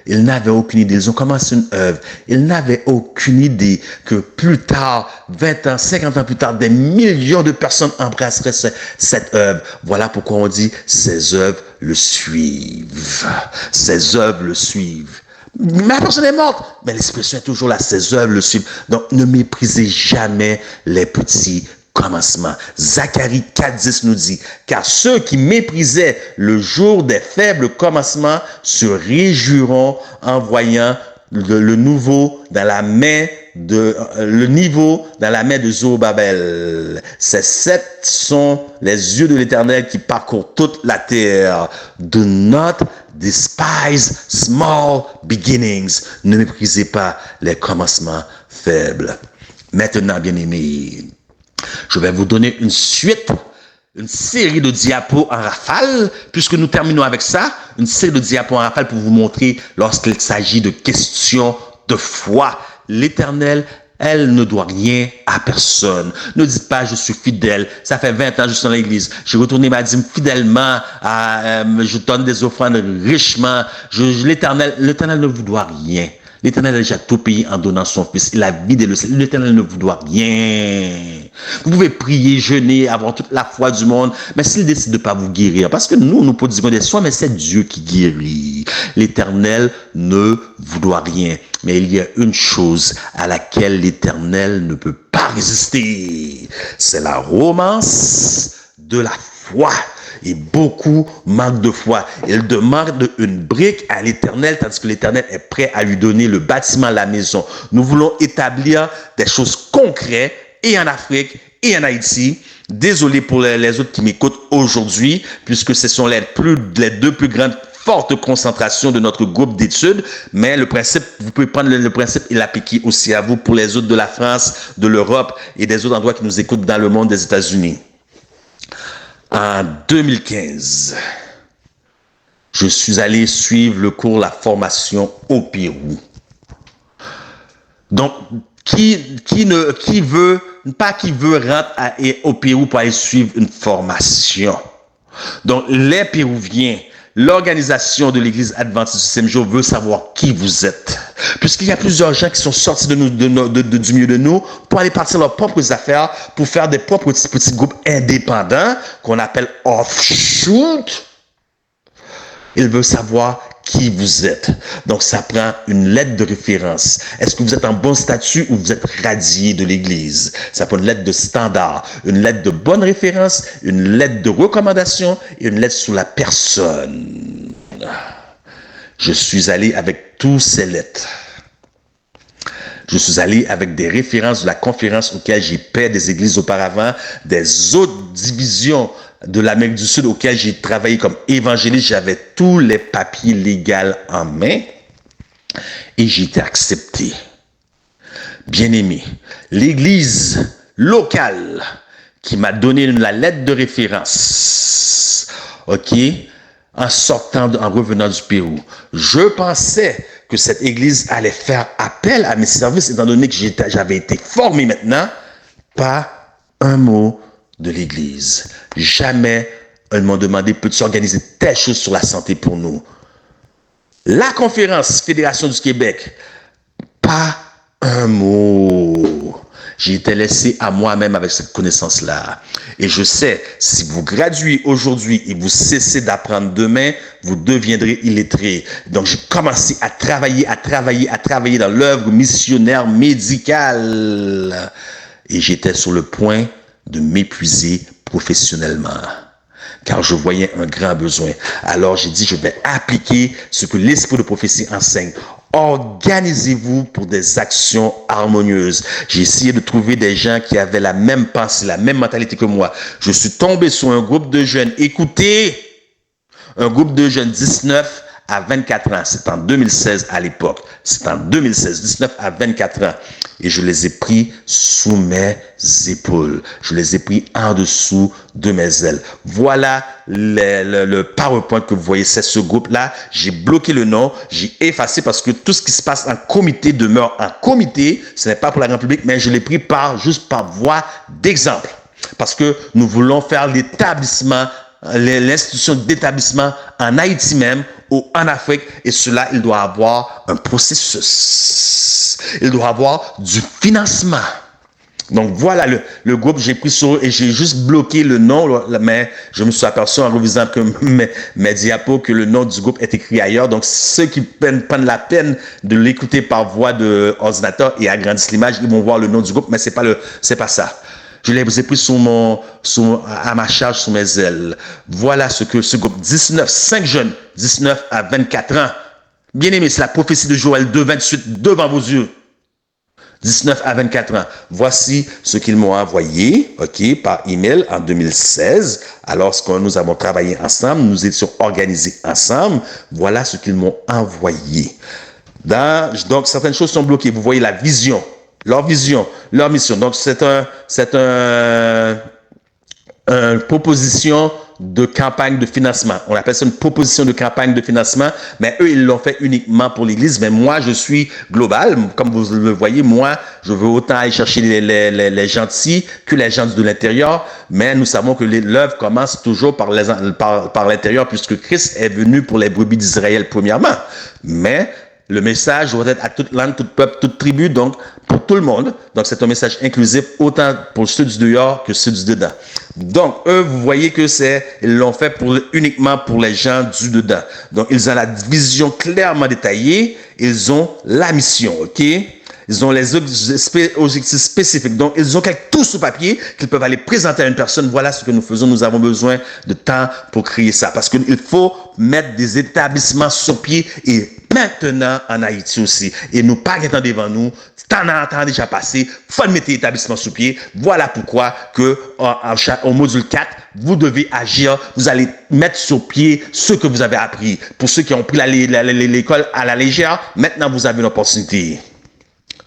Ils n'avaient aucune idée. Ils ont commencé une œuvre. Ils n'avaient aucune idée que plus tard, 20 ans, 50 ans plus tard, des millions de personnes embrasseraient cette œuvre. Voilà pourquoi on dit ces œuvres le suivent. Ces œuvres le suivent. Mais la personne est morte. Mais l'expression est toujours là. Ces œuvres le suivent. Donc, ne méprisez jamais les petits commencement. Zacharie 4,10 nous dit, car ceux qui méprisaient le jour des faibles commencements se réjouiront en voyant le niveau dans la main de Zorobabel. Ces sept sont les yeux de l'Éternel qui parcourent toute la terre. Do not despise small beginnings. Ne méprisez pas les commencements faibles. Maintenant, bien-aimés, je vais vous donner une série de diapos en rafale, puisque nous terminons avec ça, une série de diapos en rafale pour vous montrer lorsqu'il s'agit de questions de foi. L'Éternel, elle ne doit rien à personne. Ne dites pas, je suis fidèle. Ça fait 20 ans que je suis dans l'église. J'ai retourné ma dîme fidèlement. Je donne des offrandes richement. L'Éternel ne vous doit rien. L'Éternel a déjà tout payé en donnant son Fils. Il a vidé le ciel. L'Éternel ne vous doit rien. Vous pouvez prier, jeûner, avoir toute la foi du monde, mais s'il décide de ne pas vous guérir, parce que nous prodiguons des soins, mais c'est Dieu qui guérit. L'Éternel ne vous doit rien. Mais il y a une chose à laquelle l'Éternel ne peut pas résister. C'est la romance de la foi. Et beaucoup manquent de foi. Ils demandent une brique à l'Éternel, tandis que l'Éternel est prêt à lui donner le bâtiment, la maison. Nous voulons établir des choses concrètes et en Afrique et en Haïti. Désolé pour les autres qui m'écoutent aujourd'hui, puisque ce sont les deux plus grandes fortes concentrations de notre groupe d'études, mais le principe, vous pouvez prendre le principe et l'appliquer aussi à vous pour les autres de la France, de l'Europe et des autres endroits qui nous écoutent dans le monde des États-Unis. En 2015, je suis allé suivre le cours La formation au Pérou. Donc, qui veut rentrer au Pérou pour aller suivre une formation? Donc, les Pérouviens, l'organisation de l'Église adventiste du 7e jour veut savoir qui vous êtes. Puisqu'il y a plusieurs gens qui sont sortis du milieu de nous pour aller partir leurs propres affaires, pour faire des propres petits groupes indépendants qu'on appelle offshoot. Il veut savoir qui vous êtes. Donc, ça prend une lettre de référence. Est-ce que vous êtes en bon statut ou vous êtes radié de l'Église? Ça prend une lettre de standard, une lettre de bonne référence, une lettre de recommandation et une lettre sur la personne. Je suis allé avec tous ces lettres. Je suis allé avec des références de la conférence auquel j'ai paix des églises auparavant, des autres divisions de l'Amérique du Sud auxquelles j'ai travaillé comme évangéliste. J'avais tous les papiers légaux en main et j'ai été accepté. Bien-aimé, l'église locale qui m'a donné la lettre de référence, ok, en en revenant du Pérou, je pensais que cette église allait faire appel à mes services, étant donné que j'avais été formé maintenant. Pas un mot de l'église. Jamais ils m'ont demandé, peux-tu organiser telle chose sur la santé pour nous? La conférence Fédération du Québec, pas un mot. J'ai été laissé à moi-même avec cette connaissance-là. Et je sais, si vous graduez aujourd'hui et vous cessez d'apprendre demain, vous deviendrez illettré. Donc, j'ai commencé à travailler dans l'œuvre missionnaire médicale. Et j'étais sur le point de m'épuiser professionnellement, car je voyais un grand besoin. Alors j'ai dit, je vais appliquer ce que l'esprit de prophétie enseigne. Organisez-vous pour des actions harmonieuses. J'ai essayé de trouver des gens qui avaient la même pensée, la même mentalité que moi. Je suis tombé sur un groupe de jeunes. Écoutez, un groupe de jeunes 19 à 24 ans. C'est en 2016 à l'époque. C'est en 2016, 19 à 24 ans. Et je les ai pris sous mes épaules. Je les ai pris en dessous de mes ailes. Voilà le PowerPoint que vous voyez. C'est ce groupe-là. J'ai bloqué le nom. J'ai effacé parce que tout ce qui se passe en comité demeure en comité. Ce n'est pas pour la grande public, mais je l'ai pris juste par voie d'exemple. Parce que nous voulons faire l'établissement, l'institution d'établissement en Haïti même ou en Afrique, et cela, il doit avoir un processus. Il doit avoir du financement. Donc voilà le groupe, j'ai pris sur et j'ai juste bloqué le nom, mais je me suis aperçu en revisant que mes diapos que le nom du groupe est écrit ailleurs. Donc ceux qui prennent la peine de l'écouter par voie d'ordinateur et agrandissent l'image, ils vont voir le nom du groupe, mais c'est pas ça. Je les ai pris à ma charge, sous mes ailes. Voilà ce que ce groupe, 5 jeunes, 19 à 24 ans. Bien aimé, c'est la prophétie de Joël 2, 28 devant vos yeux. 19 à 24 ans. Voici ce qu'ils m'ont envoyé, ok, par email en 2016. Alors que nous avons travaillé ensemble, nous étions organisés ensemble. Voilà ce qu'ils m'ont envoyé. Donc, certaines choses sont bloquées. Vous voyez la vision. Leur vision, leur mission. Donc, c'est une proposition de campagne de financement. On appelle ça une proposition de campagne de financement, mais eux, ils l'ont fait uniquement pour l'Église. Mais moi, je suis global. Comme vous le voyez, moi, je veux autant aller chercher les gentils que les gens de l'intérieur. Mais nous savons que l'œuvre commence toujours par l'intérieur, puisque Christ est venu pour les brebis d'Israël premièrement. Mais le message doit être à toute langue, tout peuple, toute tribu, donc pour tout le monde. Donc c'est un message inclusif, autant pour ceux du dehors que ceux du dedans. Donc eux, vous voyez que ils l'ont fait uniquement pour les gens du dedans. Donc ils ont la vision clairement détaillée, ils ont la mission, ok? Ils ont les objectifs spécifiques. Donc, ils ont tout sur papier qu'ils peuvent aller présenter à une personne. Voilà ce que nous faisons. Nous avons besoin de temps pour créer ça. Parce qu'il faut mettre des établissements sur pied et maintenant en Haïti aussi. Et nous pas étant devant nous. Temps déjà passé. Faut mettre des établissements sur pied. Voilà pourquoi au module 4, vous devez agir. Vous allez mettre sur pied ce que vous avez appris. Pour ceux qui ont pris l'école à la légère, maintenant vous avez une opportunité.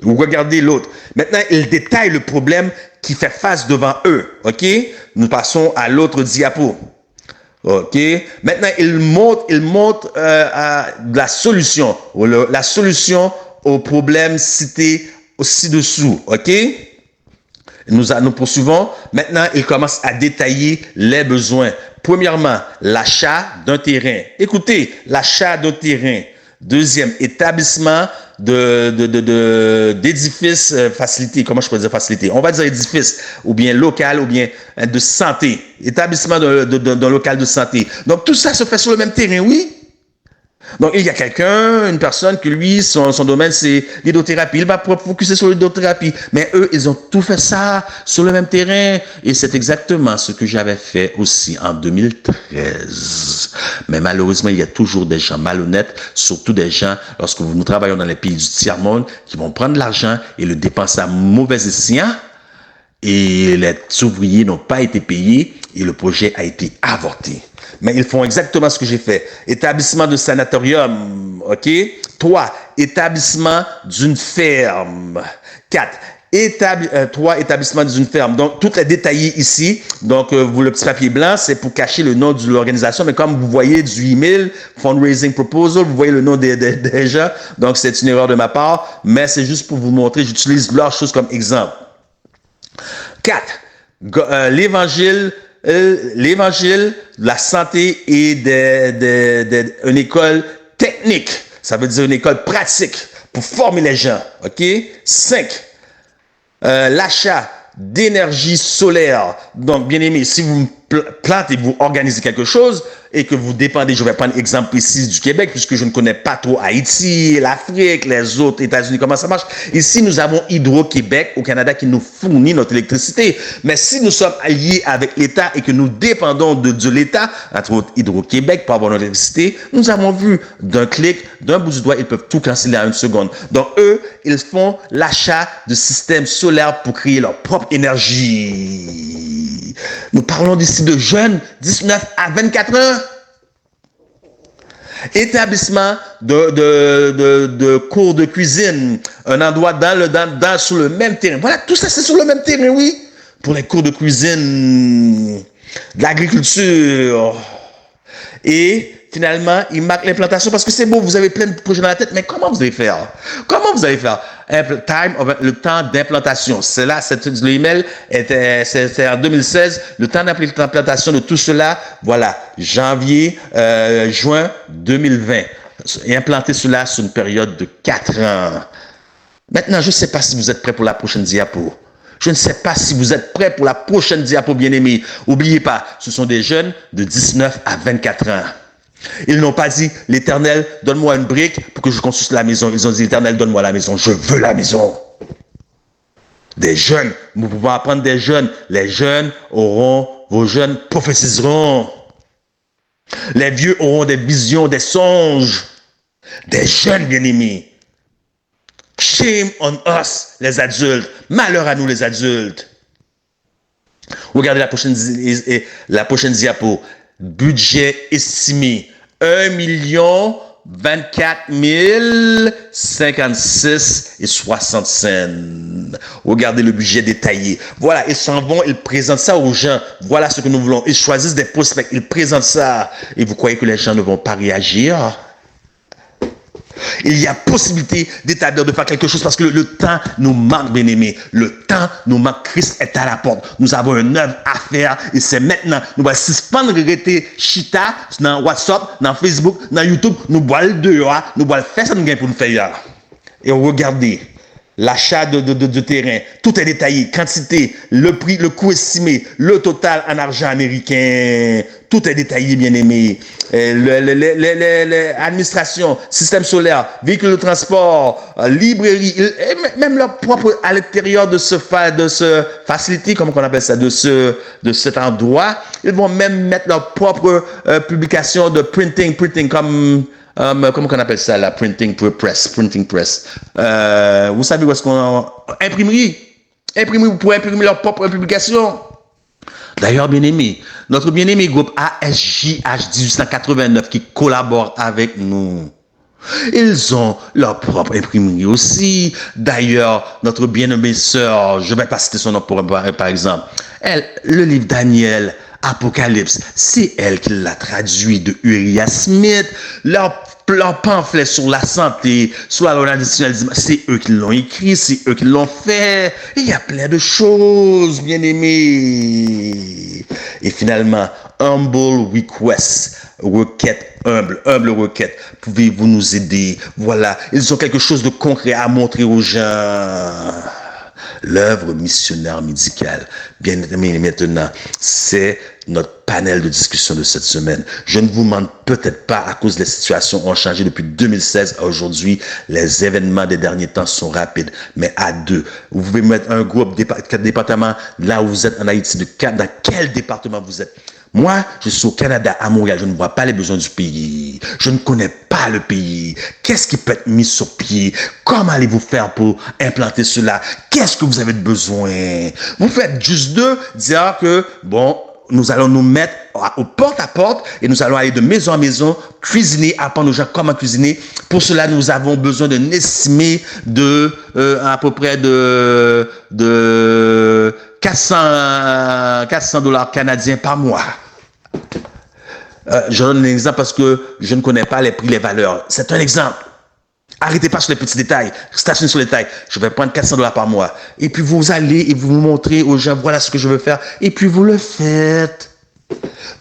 Vous regardez l'autre. Maintenant, il détaille le problème qui fait face devant eux. OK? Nous passons à l'autre diapo. OK? Maintenant, il montre la solution. La solution au problème cité ci-dessous. OK? Nous poursuivons. Maintenant, il commence à détailler les besoins. Premièrement, l'achat d'un terrain. Écoutez, l'achat d'un terrain. Deuxième, établissement d'édifices facilités. Comment je peux dire facilité? On va dire édifice, ou bien local, ou bien de santé. Établissement d'un local de santé. Donc, tout ça se fait sur le même terrain, oui? Donc, il y a une personne que lui, son domaine, c'est l'hydrothérapie. Il va focuser sur l'hydrothérapie. Mais eux, ils ont tout fait ça sur le même terrain. Et c'est exactement ce que j'avais fait aussi en 2013. Mais malheureusement, il y a toujours des gens malhonnêtes, surtout des gens, lorsque nous travaillons dans les pays du tiers-monde, qui vont prendre l'argent et le dépenser à mauvais escient. Et les ouvriers n'ont pas été payés et le projet a été avorté. Mais ils font exactement ce que j'ai fait. Établissement de sanatorium, ok? 3. établissement d'une ferme. 4. 3 établissements d'une ferme. Donc, tout est détaillé ici. Donc, le petit papier blanc, c'est pour cacher le nom de l'organisation. Mais comme vous voyez du email, fundraising proposal, vous voyez le nom des gens. Donc, c'est une erreur de ma part. Mais c'est juste pour vous montrer. J'utilise leurs choses comme exemple. 4. L'évangile, la santé et une école technique. Ça veut dire une école pratique pour former les gens. OK? 5. L'achat d'énergie solaire. Donc, bien aimé, si vous plantez, vous organisez quelque chose et que vous dépendez, je vais prendre l'exemple ici du Québec, puisque je ne connais pas trop Haïti, l'Afrique, les autres États-Unis, comment ça marche. Ici, nous avons Hydro-Québec au Canada qui nous fournit notre électricité. Mais si nous sommes alliés avec l'État et que nous dépendons de l'État, entre autres Hydro-Québec, pour avoir notre électricité, nous avons vu d'un clic, d'un bout du doigt, ils peuvent tout canceller en une seconde. Donc, eux, ils font l'achat de systèmes solaires pour créer leur propre énergie. Nous parlons d'ici de jeunes, 19 à 24 ans. Établissement de cours de cuisine, un endroit sur le même terrain. Voilà, tout ça c'est sur le même terrain, oui. Pour les cours de cuisine, de l'agriculture. Et finalement, il marque l'implantation parce que c'est beau, vous avez plein de projets dans la tête, mais comment vous allez faire? Comment vous allez faire? Le temps d'implantation. C'est là, l'email c'est en 2016, le temps d'implantation de tout cela, voilà, juin 2020. Et implanter cela sur une période de 4 ans. Maintenant, je ne sais pas si vous êtes prêts pour la prochaine diapo. Je ne sais pas si vous êtes prêts pour la prochaine diapo, bien-aimés. N'oubliez pas, ce sont des jeunes de 19 à 24 ans. Ils n'ont pas dit, l'Éternel, donne-moi une brique pour que je construise la maison. Ils ont dit, l'Éternel, donne-moi la maison. Je veux la maison. Des jeunes, nous pouvons apprendre des jeunes. Les jeunes vos jeunes prophétiseront. Les vieux auront des visions, des songes. Des jeunes bien-aimés. Shame on us, les adultes. Malheur à nous, les adultes. Regardez la prochaine diapo. Budget estimé 1 024 056,60 $. Regardez le budget détaillé. Voilà, ils s'en vont, ils présentent ça aux gens. Voilà ce que nous voulons. Ils choisissent des prospects, ils présentent ça. Et vous croyez que les gens ne vont pas réagir? Il y a possibilité d'établir, de faire quelque chose parce que le temps nous manque, bien-aimés. Le temps nous manque. Christ est à la porte. Nous avons une œuvre à faire et c'est maintenant. Nous allons suspendre rester chita dans WhatsApp, dans Facebook, dans YouTube. Nous allons le dehors. Nous allons faire ça pour nous faire. Et regardez. L'achat de terrain, tout est détaillé, quantité, le prix, le coût estimé, le total en argent américain, tout est détaillé, bien aimé. L'administration, système solaire, véhicules de transport, librairie, même leur propre à l'intérieur de ce facility, comment on appelle ça, de cet endroit, ils vont même mettre leur propre publication de printing comme comment on appelle ça, la printing press. Vous savez où est-ce qu'on imprimerie, vous pouvez imprimer leur propre publication. D'ailleurs, bien-aimé, notre bien-aimé groupe ASJH 1889 qui collabore avec nous. Ils ont leur propre imprimerie aussi. D'ailleurs, notre bien-aimée sœur, je ne vais pas citer son nom par exemple, le livre Daniel, Apocalypse, c'est elle qui l'a traduit de Uriah Smith. Leur pamphlet sur la santé, sur la loi additionnelle, c'est eux qui l'ont écrit, c'est eux qui l'ont fait. Et il y a plein de choses, bien aimés. Et finalement, humble request, requête humble requête. Pouvez-vous nous aider? Voilà, ils ont quelque chose de concret à montrer aux gens. L'œuvre missionnaire médicale. Bien aimé, maintenant, c'est notre panel de discussion de cette semaine. Je ne vous demande peut-être pas, à cause des situations ont changé depuis 2016 à aujourd'hui. Les événements des derniers temps sont rapides, mais à deux. Vous pouvez mettre un groupe, 4 départements, là où vous êtes en Haïti, dans quel département vous êtes. Moi, je suis au Canada, à Montréal. Je ne vois pas les besoins du pays. Je ne connais pas le pays. Qu'est-ce qui peut être mis sur pied? Comment allez-vous faire pour implanter cela? Qu'est-ce que vous avez de besoin? Vous faites juste dire que, bon, nous allons nous mettre au porte-à-porte et nous allons aller de maison en maison, cuisiner, apprendre aux gens comment cuisiner. Pour cela, nous avons besoin d'un estimé de à peu près de 400 dollars canadiens par mois. Je donne un exemple parce que je ne connais pas les prix, les valeurs. C'est un exemple. Arrêtez pas sur les petits détails, stationnez sur les détails. Je vais prendre 400 dollars par mois. Et puis vous allez et vous montrez aux gens, voilà ce que je veux faire. Et puis vous le faites.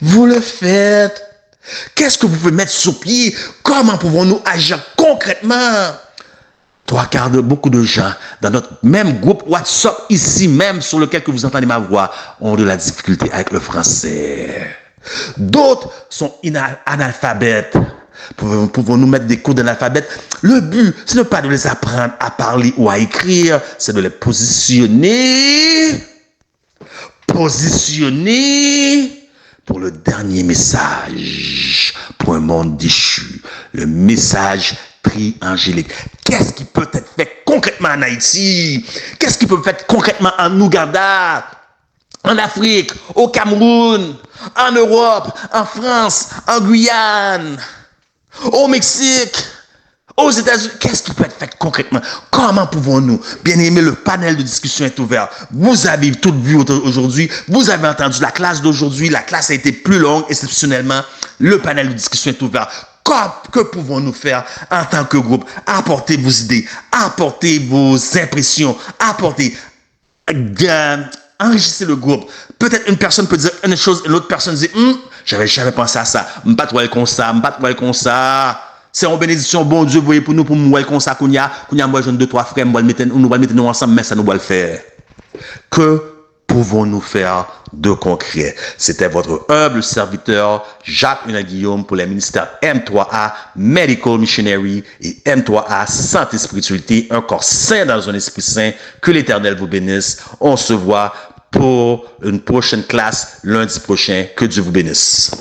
Vous le faites. Qu'est-ce que vous pouvez mettre sur pied? Comment pouvons-nous agir concrètement? Trois quarts de beaucoup de gens dans notre même groupe WhatsApp ici même sur lequel que vous entendez ma voix ont de la difficulté avec le français. D'autres sont analphabètes. Pouvons-nous mettre des cours d'analphabète? Le but, ce n'est pas de les apprendre à parler ou à écrire, c'est de les positionner pour le dernier message, pour un monde déchu, le message triangélique. Qu'est-ce qui peut être fait concrètement en Haïti? Qu'est-ce qui peut être fait concrètement en Ouganda? En Afrique, au Cameroun, en Europe, en France, en Guyane, au Mexique, aux États-Unis? Qu'est-ce qui peut être fait concrètement? Comment pouvons-nous? Bien aimé, le panel de discussion est ouvert. Vous avez tout vu aujourd'hui. Vous avez entendu la classe d'aujourd'hui. La classe a été plus longue, exceptionnellement. Le panel de discussion est ouvert. Que pouvons-nous faire en tant que groupe? Apportez vos idées, apportez vos impressions, enrichissez le groupe. Peut-être une personne peut dire une chose et l'autre personne dit j'avais jamais pensé à ça. M'pas toi comme ça. C'est en bénédiction, bon Dieu, voyez pour nous, pour moi comme ça, qu'on y a moi, jeune deux, trois frères, nous allons mettre nous ensemble, mais ça nous va le faire. Que pouvons-nous faire de concret? C'était votre humble serviteur, Jacques Guillaume, pour les ministères M3A, Medical Missionary, et M3A, Santé Spiritualité, un corps sain dans un esprit saint. Que l'Éternel vous bénisse. On se voit pour une prochaine classe lundi prochain. Que Dieu vous bénisse.